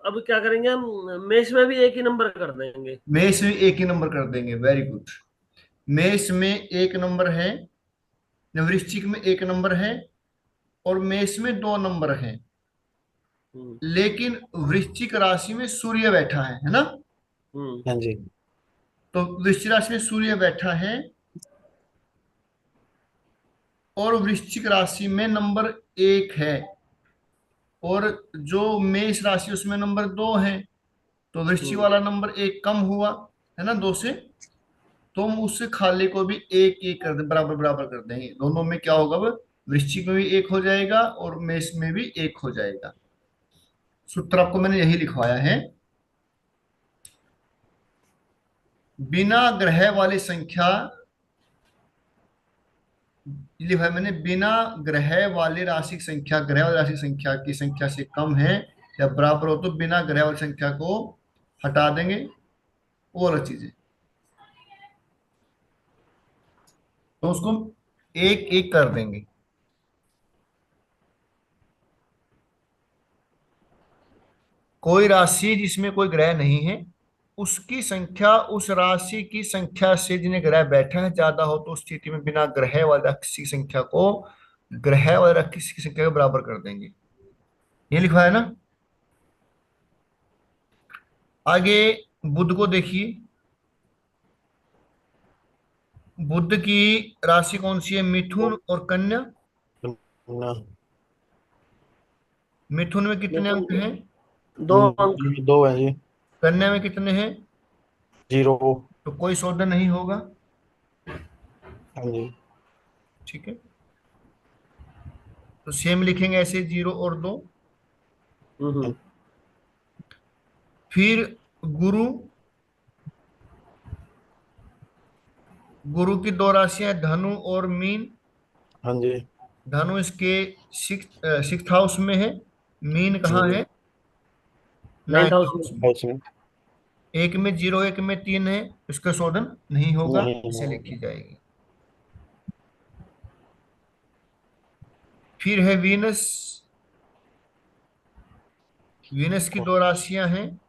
अब क्या करेंगे हम, मेष में भी एक ही नंबर कर देंगे। मेष में एक ही नंबर कर देंगे, वेरी गुड। मेष में 1 नंबर है, वृश्चिक में 1 नंबर है, और मेष में 2 नंबर है। हम्म। लेकिन वृश्चिक राशि में सूर्य बैठा है ना। हम्म। हाँ जी। तो वृश्चिक राशि में सूर्य बैठा है और वृश्चिक राशि में नंबर 1 है, और जो मेष राशि उसमें नंबर 2 है, तो वृश्चिक हम्म। वाला नंबर 1 कम हुआ है ना 2 से। तो हम उससे खाली को भी एक एक कर दे, बराबर बराबर कर देंगे, दोनों में क्या होगा, अब वृश्चिक में भी 1 हो जाएगा और मेष में भी 1 हो जाएगा। सूत्र आपको मैंने यही लिखवाया है, बिना ग्रह वाली संख्या ये लिखा है मैंने, बिना ग्रह वाली राशि की संख्या ग्रह वाली राशि की संख्या की संख्या से कम है या बराबर हो तो बिना ग्रह वाली संख्या को हटा देंगे, वो अलग चीज है। तो उसको एक एक कर देंगे। कोई राशि जिसमें कोई ग्रह नहीं है, उसकी संख्या उस राशि की संख्या से जिन्हें ग्रह बैठा है ज्यादा हो तो उस स्थिति में बिना ग्रह वाले राशि की संख्या को ग्रह वाले राशि की संख्या के बराबर कर देंगे। ये लिखा है ना। आगे बुध को देखिए। बुध की राशि कौन सी है? मिथुन और कन्या। ना, मिथुन में कितने अंक हैं? 2 अंक। जी 2 है जी। कन्या में कितने हैं? 0। तो कोई शोधन नहीं होगा। हाँ जी। ठीक है, तो सेम लिखेंगे ऐसे, 0 और 2। हम्म। फिर गुरु। गुरु की दो राशियां हैं, धनु और मीन। हाँ जी। धनु इसके सिक्स हाउस में है। मीन हाँ कहाँ जी। है? 9th 9th हाउस में। हाउस में। हाउस में। एक में 0, एक में 3 है, इसका शोधन नहीं होगा, नहीं इसे होगा। लिखी जाएगी। फिर है वीनस। वीनस की दो राशियां हैं,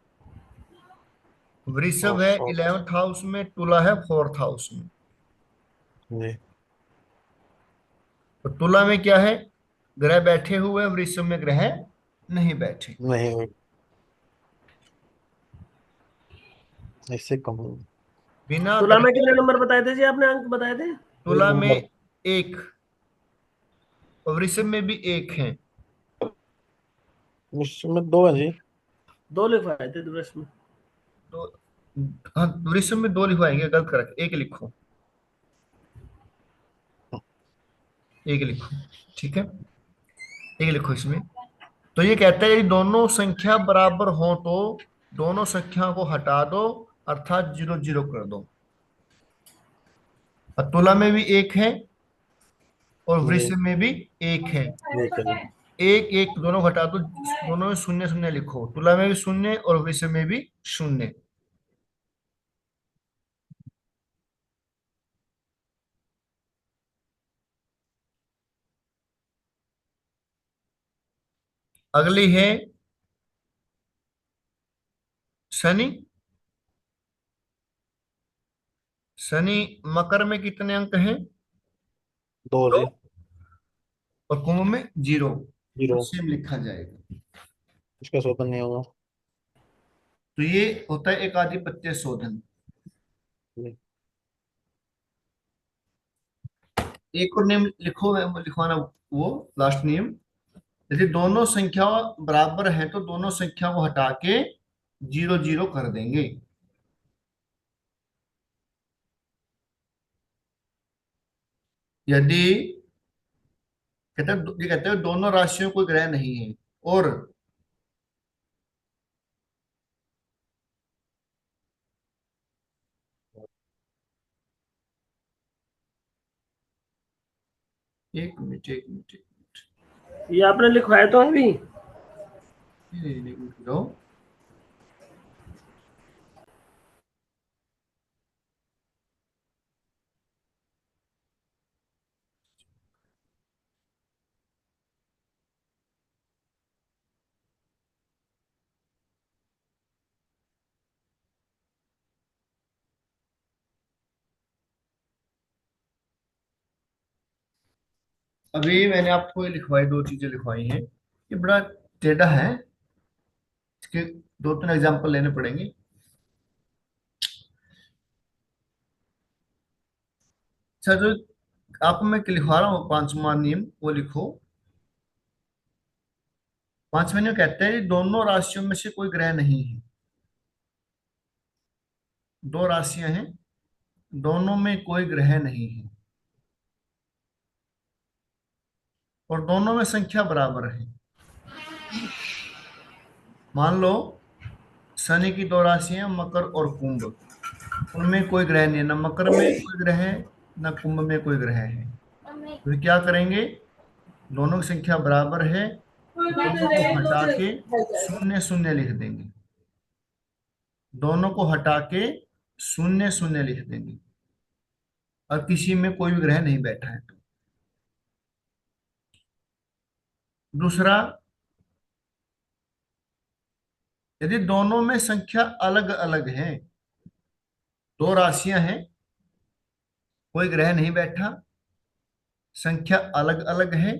वृषभ है और 11th हाउस में, तुला है 4th हाउस में। जी। तो तुला में क्या है? ग्रह बैठे हुए हैं, वृषभ में ग्रह नहीं बैठे। नहीं होगा, इससे कम होगा। बिना तुला में ग्रह। कितने नंबर बताए थे जी आपने, अंक बताए थे? एक तुला में नंबर। 1 और वृषभ में भी 1 है। इसमें 2 है जी। 2 लिखवाए थे दिवस में। तो हाँ, वृषभ में 2 लिखवाएंगे, गलत कर एक लिखो। एक लिखो, ठीक है, एक लिखो इसमें। तो ये कहता है यदि दोनों संख्या बराबर हो तो दोनों संख्या को हटा दो, अर्थात 0 0 कर दो। और तुला में भी 1 है और जी। वृषभ में भी 1 है। ठीक है जी। एक एक दोनों को हटा दो, दोनों में 0 0 लिखो। तुला में भी 0 और वृषभ में भी 0। अगली है शनि। शनि मकर में कितने अंक हैं? 2 दो। जी। और कुंभ में 0। तो 0। सेम लिखा जाएगा। इसका शोधन नहीं होगा। तो ये होता है एकाधिपत्य शोधन। जी। एक और नियम लिखो, लिखवाना, वो लास्ट नियम। यदि दोनों संख्या बराबर हैं तो दोनों संख्या को हटा के 0 0 कर देंगे। यदि कहते हैं, ये कहते हैं दोनों राशियों कोई ग्रह नहीं है और एक मिनट, एक मिनट, एक मिनट। ये आपने लिखवाए तो अभी? एक मिनट रुको। अभी मैंने आपको ये लिखवाई, 2 चीजें लिखवाई हैं। ये बड़ा टेढ़ा है, इसके 2 3 एग्जाम्पल लेने पड़ेंगे। अच्छा, जो आपको मैं लिखवा रहा हूँ 5वां नियम, वो लिखो। 5वें नियम कहते हैं दोनों राशियों में से कोई ग्रह नहीं है। 2 राशियां हैं, दोनों में कोई ग्रह नहीं है और दोनों में संख्या बराबर है। मान लो शनि की 2 राशियां मकर और कुंभ, उनमें कोई ग्रह नहीं है, न मकर में कोई ग्रह है न कुंभ में कोई ग्रह है। फिर क्या करेंगे, दोनों की संख्या बराबर है, दोनों को हटा के शून्य शून्य लिख देंगे, दोनों को हटा के शून्य शून्य लिख देंगे, और किसी में कोई भी ग्रह नहीं बैठा है तो। दूसरा, यदि दोनों में संख्या अलग अलग है, दो राशियां हैं, कोई ग्रह नहीं बैठा, संख्या अलग अलग है,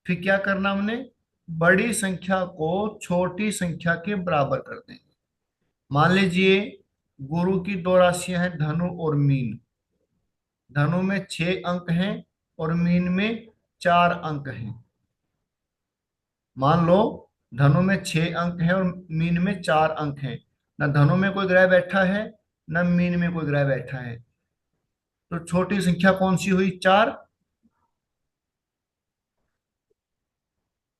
फिर क्या करना हमने, बड़ी संख्या को छोटी संख्या के बराबर कर देंगे। मान लीजिए गुरु की दो राशियां हैं, धनु और मीन। धनु में 6 अंक हैं और मीन में 4 अंक हैं। मान लो धनु में 6 अंक हैं और मीन में 4 अंक हैं। न धनु में कोई ग्रह बैठा है, न मीन में कोई ग्रह बैठा है, तो छोटी संख्या कौन सी हुई, 4।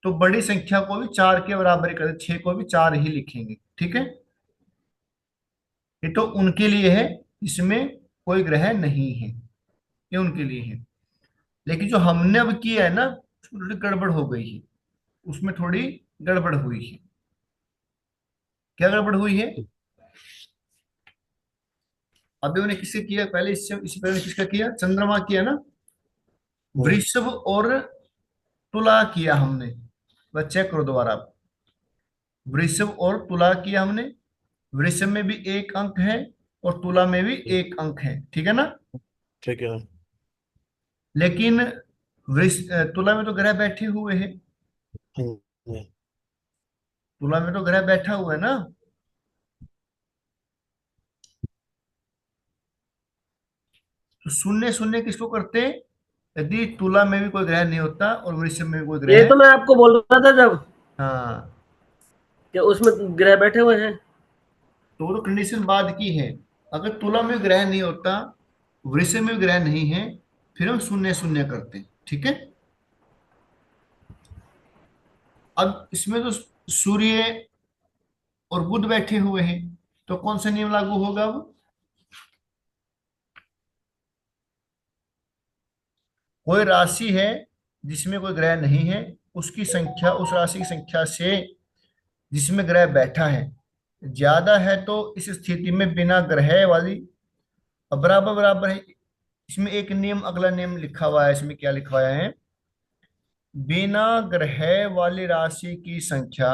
तो बड़ी संख्या को भी 4 के बराबर ही कर दे, 6 को भी 4 ही लिखेंगे, ठीक है। ये तो उनके लिए है इसमें कोई ग्रह नहीं है, ये उनके लिए है। लेकिन जो हमने अब किया है ना, उसमें थोड़ी गड़बड़ हो गई है, उसमें थोड़ी गड़बड़ हुई है। क्या गड़बड़ हुई है, अभी उन्हें किससे किया, पहले इससे पहले किसका किया, चंद्रमा किया ना, वृषभ और तुला किया हमने। बस चेक करो दोबारा आप, वृषभ और तुला किया हमने। वृषभ में भी 1 अंक है और तुला में भी 1 अंक है, ठीक है ना। ठीक है। लेकिन तुला में तो ग्रह बैठे हुए हैं, हम्म, तुला में तो ग्रह बैठा हुआ है ना। तो शून्य शून्य किसको करते हैं, यदि तुला में भी कोई ग्रह नहीं होता और वृषभ में भी कोई ये ग्रह, तो मैं आपको बोल रहा था जब हाँ, कि उसमें ग्रह बैठे हुए हैं। तो वो तो कंडीशन बाद की है। अगर तुला में ग्रह नहीं होता, वृषभ में भी ग्रह नहीं है, फिर हम शून्य शून्य करते हैं, ठीक है। अब इसमें तो सूर्य और बुध बैठे हुए हैं, तो कौन सा नियम लागू होगा अब, कोई राशि है जिसमें कोई ग्रह नहीं है, उसकी संख्या उस राशि की संख्या से जिसमें ग्रह बैठा है ज्यादा है, तो इस स्थिति में बिना ग्रह वाली, अब बराबर बराबर है। इसमें एक नियम, अगला नियम लिखा हुआ है, इसमें क्या लिखवाया है, बिना ग्रह वाली राशि की संख्या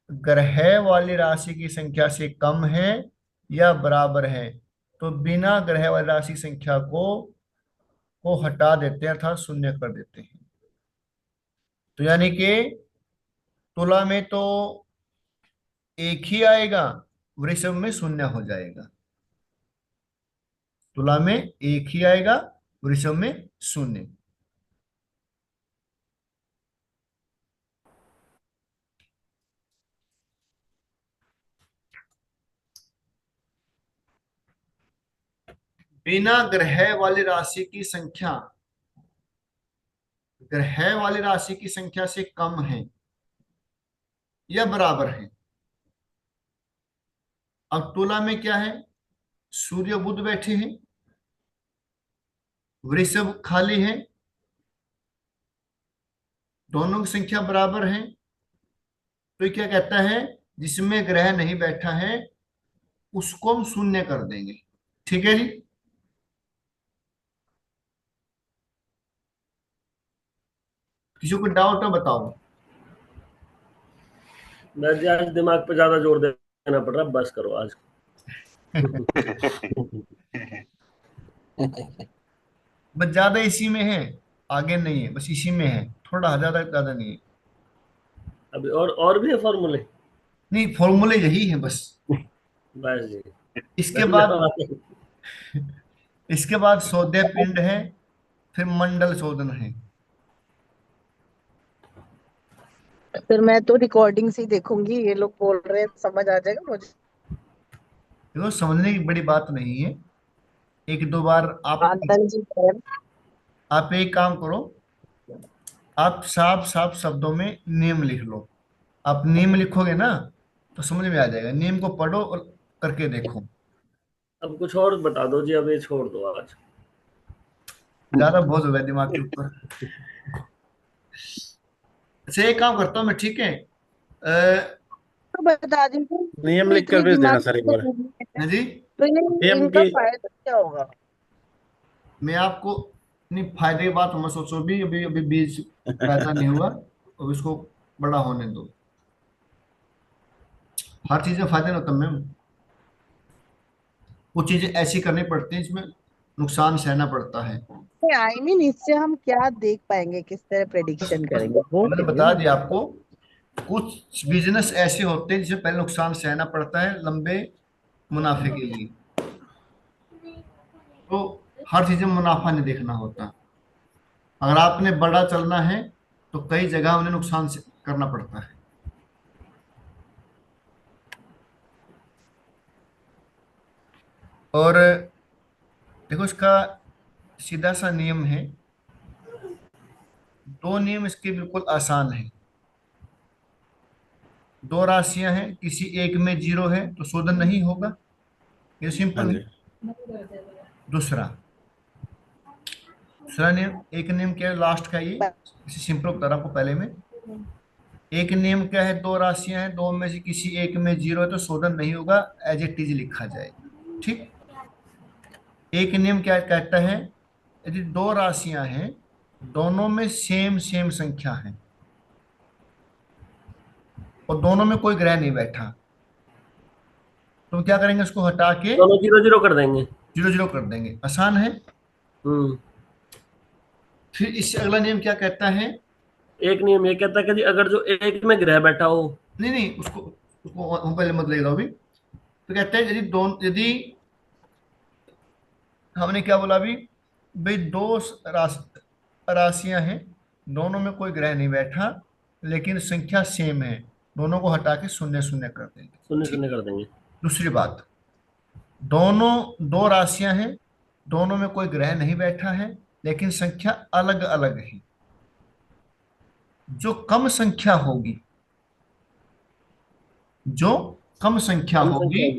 ग्रह वाली राशि की संख्या से कम है या बराबर है, तो बिना ग्रह वाली राशि की संख्या को हटा देते हैं, अर्थात शून्य कर देते हैं। तो यानी कि तुला में तो 1 ही आएगा, वृषभ में शून्य हो जाएगा। तुला में 1 ही आएगा, वृषभ में शून्य। बिना ग्रह वाली राशि की संख्या ग्रह वाली राशि की संख्या से कम है या बराबर है। अब तुला में क्या है, सूर्य बुध बैठे हैं, वृषभ खाली है, दोनों की संख्या बराबर है, तो ये क्या कहता है, जिसमें ग्रह नहीं बैठा है उसको हम शून्य कर देंगे, ठीक है जी। किसी को डाउट है बताओ। मैं जी आज दिमाग पे ज्यादा जोर देना पड़ रहा, बस करो आज। बस ज्यादा इसी में है, आगे नहीं है, बस इसी में है, थोड़ा ज्यादा ज्यादा नहीं है। अभी और भी है फॉर्मूले। नहीं, फॉर्मूले यही है बस। बस जी, इसके बाद धन्यवाद। इसके बाद सौदे पिंड है, फिर मंडल शोधन है। फिर मैं तो रिकॉर्डिंग से ही देखूंगी, ये लोग बोल रहे हैं समझ आ जाएगा मुझे। देखो समझने की बड़ी बात नहीं है, 1-2 बार आनंद जी सर। आप एक काम करो, आप साफ साफ शब्दों में नियम लिख लो। आप नियम लिखोगे ना तो समझ में आ जाएगा, नियम को पढ़ो और करके देखो। अब कुछ और बता दो जी, अब ये छोड़ दो आज। ज्यादा बोझ हो गया दिमाग के ऊपर। अच्छा एक काम करता हूँ मैं, ठीक है? तो बता दीजिए, नियम तो लिख कर इतनी भेज देना दिमाग सर एक तो बार। नहीं है, हाँ जी, तो इन्हें नियम इनका की फायदा क्या होगा? मैं आपको नहीं, फायदे की बात मत सोचो, भी अभी अभी बीज पैदा नहीं हुआ, अब इसको बड़ा होने दो। हर चीज में फायदे नहीं होता मैम, कुछ चीजें ऐसी करनी पड़ती हैं जिसमें नुकसान सहना पड़ता है। आई मीन इससे हम क्या देख पाएंगे, किस तरह बस प्रेडिक्शन बस करेंगे, वो मैंने कहिए बता ना। दिया आपको, कुछ बिजनेस ऐसे होते हैं जिसमें पहले नुकसान सहना पड़ता है लंबे मुनाफे के लिए। तो हर चीज में मुनाफा नहीं देखना होता। अगर आपने बड़ा चलना है तो कई जगह उन्हें नुकसान से करना पड़ता है। और देखो इसका सीधा सा नियम है, दो नियम इसके बिल्कुल आसान है। दो राशियां हैं, किसी एक में जीरो है तो शोधन नहीं होगा, ये हाँ सिंपल है। जी। दूसरा दूसरा नियम, एक नियम क्या है लास्ट का, ये इसे सिंपल बता रहा हूं आपको पहले में। एक नियम क्या है, दो राशियां हैं, दो में से किसी एक में जीरो है तो शोधन नहीं होगा, एज इट इज लिखा जाएगा। ठीक। एक नियम क्या कहता है, यदि दो राशियां हैं, दोनों में सेम सेम संख्या है और दोनों में कोई ग्रह नहीं बैठा, तो क्या करेंगे, उसको हटा के दोनों जीरो जीरो कर देंगे। जीरो जीरो कर देंगे। आसान है। हम्म। फिर इससे अगला नियम क्या कहता है, एक नियम ये कहता है कि जी अगर जो एक में ग्रह बैठा हो। नहीं नहीं, उसको उसको हम पहले मत ले रहा अभी। तो कहते हैं यदि हमने क्या बोला अभी, भाई दो राशियां हैं, दोनों में कोई ग्रह नहीं बैठा लेकिन संख्या सेम है, दोनों को हटा के शून्य शून्य कर देंगे। शून्य ठीक। शून्य कर देंगे। दूसरी बात, दोनों दो राशियां हैं, दोनों में कोई ग्रह नहीं बैठा है लेकिन संख्या अलग अलग है। जो कम संख्या होगी, जो कम संख्या कम होगी,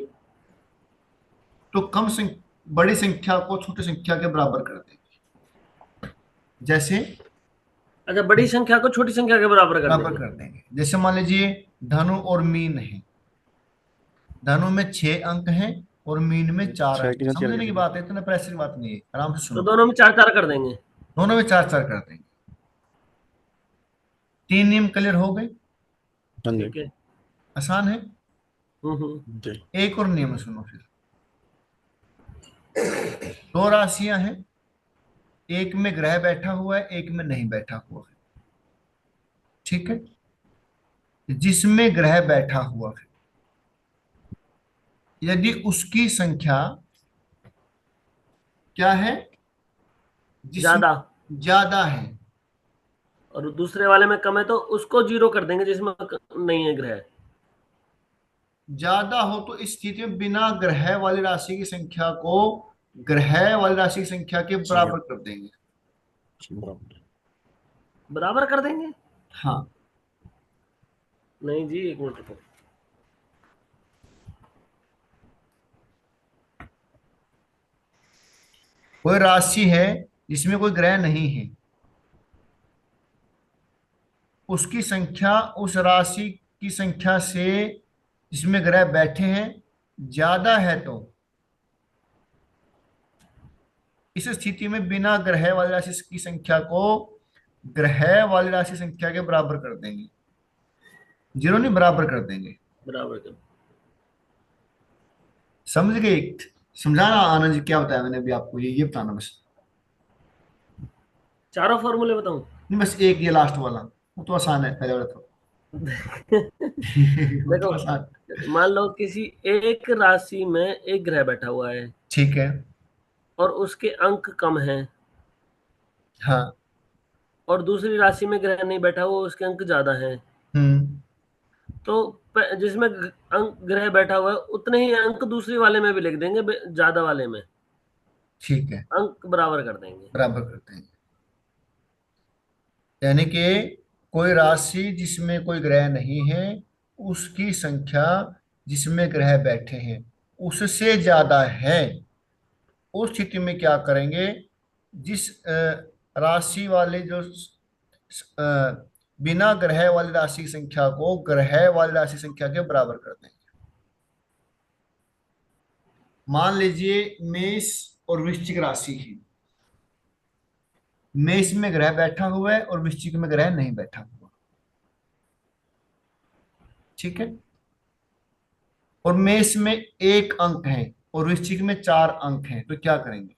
संख्या होगी। तो बड़ी संख्या को छोटी संख्या के बराबर कर देंगे। जैसे अच्छा, बड़ी संख्या को छोटी संख्या के बराबर कर बराबर देंगे। कर देंगे, जैसे मान लीजिए धनु और मीन है, धनु में 6 अंक हैं और मीन में 4 अंक। 6 की जगह 4 समझने कर की देंगे। बात है, इतना प्रेशर की बात नहीं है, आराम से तो सुनो। दोनों में चार चार कर देंगे। दोनों में 4 4 कर देंगे। 3 नियम क्लियर हो गए। हाँ जी। ठीक है। आसान है। जी। एक और नियम सुनो फिर, दो राशियां हैं, एक में ग्रह बैठा हुआ है, एक में नहीं बैठा हुआ है। ठीक है। जिसमें ग्रह बैठा हुआ है, यदि उसकी संख्या क्या है, जिसमें ज्यादा। ज्यादा है, और दूसरे वाले में कम है तो उसको जीरो कर देंगे जिसमें नहीं है ग्रह। ज्यादा हो तो इस स्थिति में बिना ग्रह वाली राशि की संख्या को ग्रह वाली राशि की संख्या के बराबर कर देंगे। बराबर। बराबर कर देंगे। हाँ। नहीं जी, एक मिनट रुको। कोई राशि है जिसमें कोई ग्रह नहीं है, उसकी संख्या उस राशि की संख्या से जिसमें ग्रह बैठे हैं ज्यादा है, तो इस स्थिति में बिना ग्रह वाली राशि की संख्या को ग्रह वाली राशि संख्या के बराबर कर देंगे। जीरो नहीं, बराबर कर देंगे। बराबर कर। समझ गए? समझाना आनंद जी, क्या बताया मैंने अभी आपको, ये बताना बस। चारों फॉर्मूले बताऊं? नहीं, बस एक ये लास्ट वाला, वो तो आसान है, पहले वाला तो वो तो देखो, आसान। मान लो किसी एक राशि में एक ग्रह बैठा हुआ है ठीक है। और उसके अंक कम हैं, हाँ। और दूसरी राशि में ग्रह नहीं बैठा हुआ, उसके अंक ज्यादा हैं। हम्म। तो जिसमें अंक ग्रह बैठा हुआ है उतने ही अंक दूसरी वाले में भी लिख देंगे, ज्यादा वाले में ठीक है, अंक बराबर कर देंगे। बराबर करते हैं। यानी कि कोई राशि जिसमें कोई ग्रह नहीं है, उसकी संख्या जिसमें ग्रह बैठे हैं उससे ज्यादा है, उस स्थिति में क्या करेंगे, जिस राशि वाले जो बिना ग्रह वाली राशि की संख्या को ग्रह वाली राशि संख्या के बराबर कर देंगे। मान लीजिए मेष और वृश्चिक राशि है। मेष में ग्रह बैठा हुआ है और वृश्चिक में ग्रह नहीं बैठा हुआ, ठीक है। और मेष में 1 अंक है और वृश्चिक में 4 अंक हैं, तो क्या करेंगे?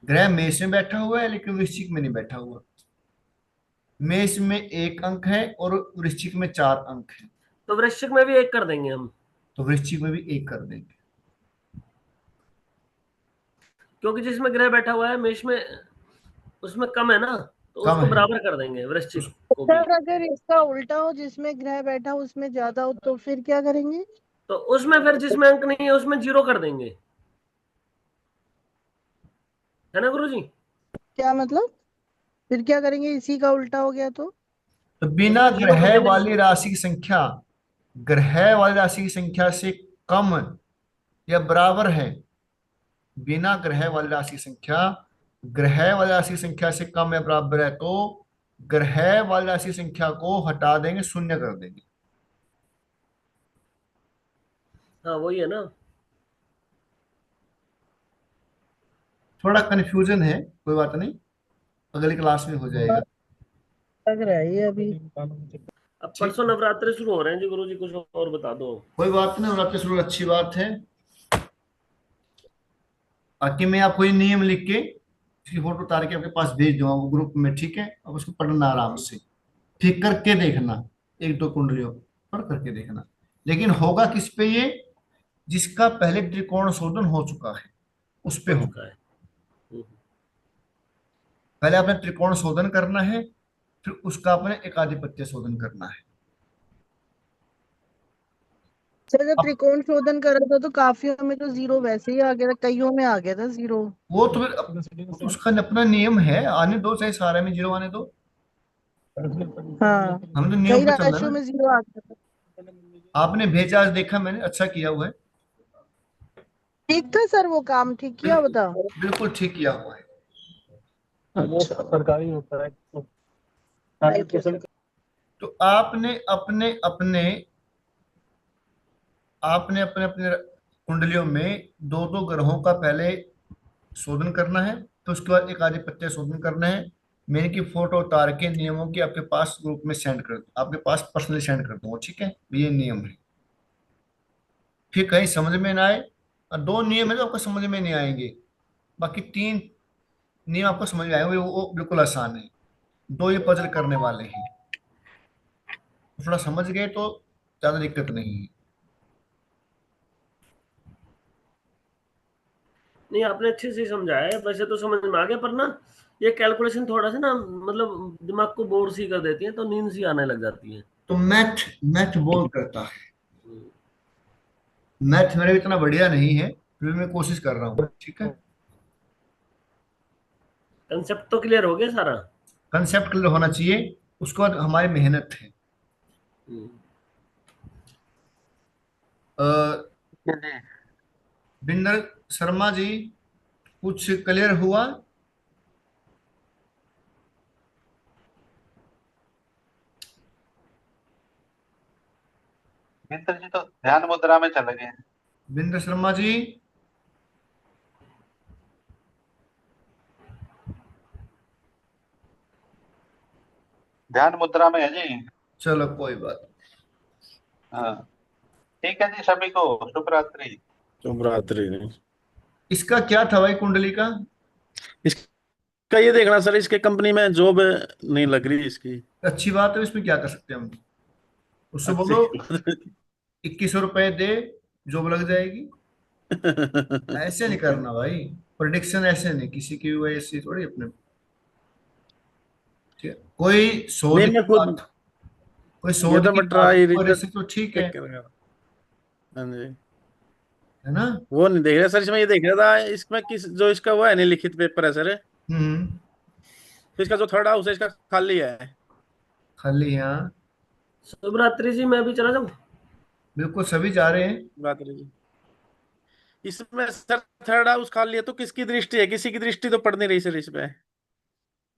ग्रह मेष में बैठा हुआ है लेकिन वृश्चिक में नहीं बैठा हुआ। मेष में 1 अंक है और वृश्चिक में 4 अंक है, तो वृश्चिक में भी 1 कर देंगे हम, तो वृश्चिक में भी 1 कर देंगे। क्योंकि जिसमें ग्रह बैठा हुआ है मेष में उसमें कम है ना, तो कम उसको है। बराबर कर देंगे वृश्चिक को भी। सर अगर इसका उल्टा हो, जिसमें ग्रह बैठा हो उसमें ज्यादा हो, तो फिर क्या करेंगे? तो उसमें फिर जिसमें अंक नहीं है उसमें 0 कर देंगे, है ना गुरुजी? क्या मतलब? फिर क्या करेंगे इसी का उल्टा हो गया तो? तो बिना उसमें 0 कर ग्रह देंगे। वाली राशि की संख्या ग्रह वाली राशि की संख्या से कम या बराबर है, बिना ग्रह वाली राशि की संख्या ग्रह वाली राशि की संख्या से कम या बराबर है, तो ग्रह वाली राशि की संख्या को हटा देंगे, शून्य कर देंगे। हाँ वही है ना। थोड़ा कंफ्यूजन है, कोई बात नहीं, अगली क्लास में हो जाएगा। लग रहा है ये अभी। अब ठीक, परसों नवरात्रि शुरू हो रहे हैं जी गुरुजी, कुछ और बता दो। कोई बात नहीं, नवरात्रि शुरू अच्छी बात है। बाकी मैं आपको ये नियम लिख के इसकी फोटो उतार के आपके पास भेज दूंगा वो ग्रुप में, ठीक है। अब उसको पढ़ना आराम से, ठीक करके देखना, 1-2 कुंडलियों पर करके देखना। लेकिन होगा किस पे ये? जिसका पहले त्रिकोण शोधन हो चुका है उस पे हो होगा। चुका है। पहले आपने त्रिकोण शोधन करना है, फिर उसका आपने एकाधिपत्य शोधन करना है। सर जब अब त्रिकोण शोधन कर रहा था तो काफियों में तो 0 वैसे ही आ गया था, कईयों में आ गया था 0। वो तो फिर उसका अपना नियम है, आने दो, चाहे सारे में 0 आने दो, हाँ, हमें तो नियम कई पे चलना है राशियों ना। में 0 आ गया था। आपने भेजा, आज देखा मैंने, अच्छा किया हुआ है, ठीक था सर, वो काम ठीक किया, बिल्कुल बताओ। बिल्कुल ठीक किया हुआ है। अच्छा सरकारी होता है तो तो आपने अपने अपने कुंडलियों में 2-2 ग्रहों का पहले शोधन करना है, तो उसके बाद एकाधिपत्य शोधन करना है। मैंने की फोटो उतार के नियमों की आपके पास ग्रुप में सेंड कर, आपके पास पर्सनली सेंड कर दूंगा, ठीक है। ये नियम है, फिर कहीं समझ में ना आए। और 2 नियम है जो आपको समझ में नहीं आएंगे, बाकी 3 नियम आपको समझ में आएंगे, वो बिल्कुल आसान है। 2 ये पजल करने वाले हैं, थोड़ा समझ गए तो ज्यादा दिक्कत नहीं है। नहीं आपने अच्छे से समझाया है, वैसे तो समझ में आ गया, पर ना ये कैलकुलेशन थोड़ा सा ना मतलब दिमाग को बोर सी कर देती है, तो नींद सी आने लग जाती है। तो मैथ मैथ बोर करता है। मैथ मेरा भी इतना बढ़िया नहीं है, फिर भी मैं कोशिश कर रहा हूँ, ठीक है। कंसेप्ट तो क्लियर हो गया सारा। कंसेप्ट क्लियर होना चाहिए, उसके बाद हमारी मेहनत है। अ, बिंदर शर्मा जी, कुछ क्लियर हुआ? मित्र जी तो ध्यान मुद्रा में चले गए। बिंदर शर्मा जी, ध्यान मुद्रा में है जी। चलो कोई बात। हाँ ठीक है जी, सभी को शुभ रात्रि। शुभ रात्रि। नहीं इसका क्या था भाई कुंडली का? इसका ये देखना सर, इसके कंपनी में जॉब नहीं लग रही इसकी। अच्छी बात है, इसमें क्या कर सकते हैं हम? उससे अच्छी बोलो 2100 रुपए दे, जॉब लग जाएगी। ऐसे नहीं करना भाई, प्रोडिक्शन ऐसे नहीं, किसी की भी वजह से थोड़ी अपने, ठीक है। कोई शोध नहीं की मैं खुद, बात, कोई ये शोध तो की मैं बात ट्राई हो रिसर्च रही तो ठीक है चेक करेगा। हाँ जी। है ना। वो नहीं देख रहा सर, इसमें ये देख रहा था इसमें किस जो इसका वो है नहीं लिखित पेपर है सर, हम्म। तो इसका जो थर्ड हाउस है इसका खाली है। खाली यहाँ, शुभ रात्रि जी, मैं भी चला जाऊं? बिल्कुल सभी जा रहे हैं। बात रही। इसमें सर थर्ड हाउस खा लिया तो किसकी दृष्टि है? किसी की दृष्टि तो पड़ नहीं रही सर इसमें।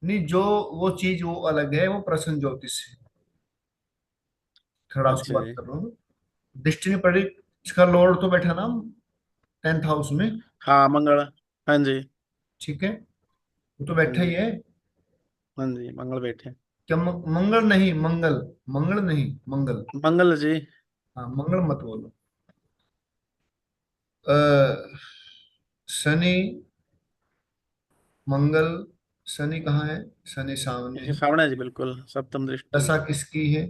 नहीं, जो वो चीज वो अलग है, वो प्रश्न ज्योतिष है। थोड़ा उसकी अच्छा बात जी। कर रहा हूँ। दृष्टि नहीं पड़ी, इसका लॉर्ड तो बैठा ना 10th हाउस में। हाँ मंगल। हाँ जी। ठीक है, वो तो हाँ बैठा ही जी। है। हाँ जी मंगल बैठे। क्या मंगल नहीं, मंगल, मंगल नहीं, मंगल। मंगल जी। हाँ, मंगल मत बोलो। अ, शनि, मंगल, शनि कहाँ है? शनि सामने इसके है। सामने है जी, बिल्कुल सप्तम दृष्टि। दशा किसकी है?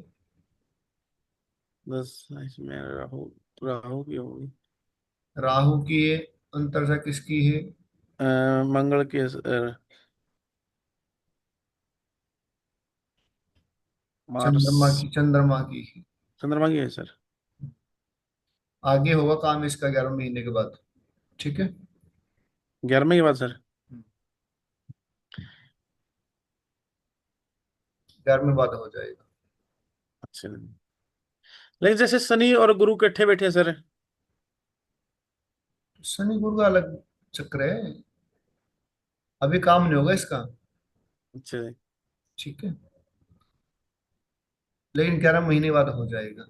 बस इसमें राहु। राहु की होगी। राहु की है। अंतरदशा किसकी है? मंगल के मार्स। चंद्रमा की, चंद्रमा की है। चंद्रमा की है सर। आगे होगा काम इसका 11 महीने के बाद। ठीक है। 11वें के बाद सर। 11वें बाद हो जाएगा। अच्छा। लेकिन जैसे शनि और गुरु इकट्ठे बैठे हैं सर। शनि गुरु का अलग चक्र है, अभी काम नहीं होगा इसका। अच्छा जी। ठीक है, लेकिन 11 महीने बाद हो जाएगा।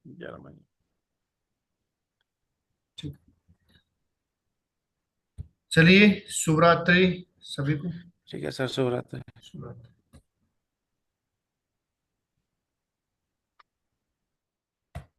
11 महीने। ठीक। चलिए, शुभ रात्रि सभी को। ठीक है सर, शुभ रात्रि। शुभ रात्रि।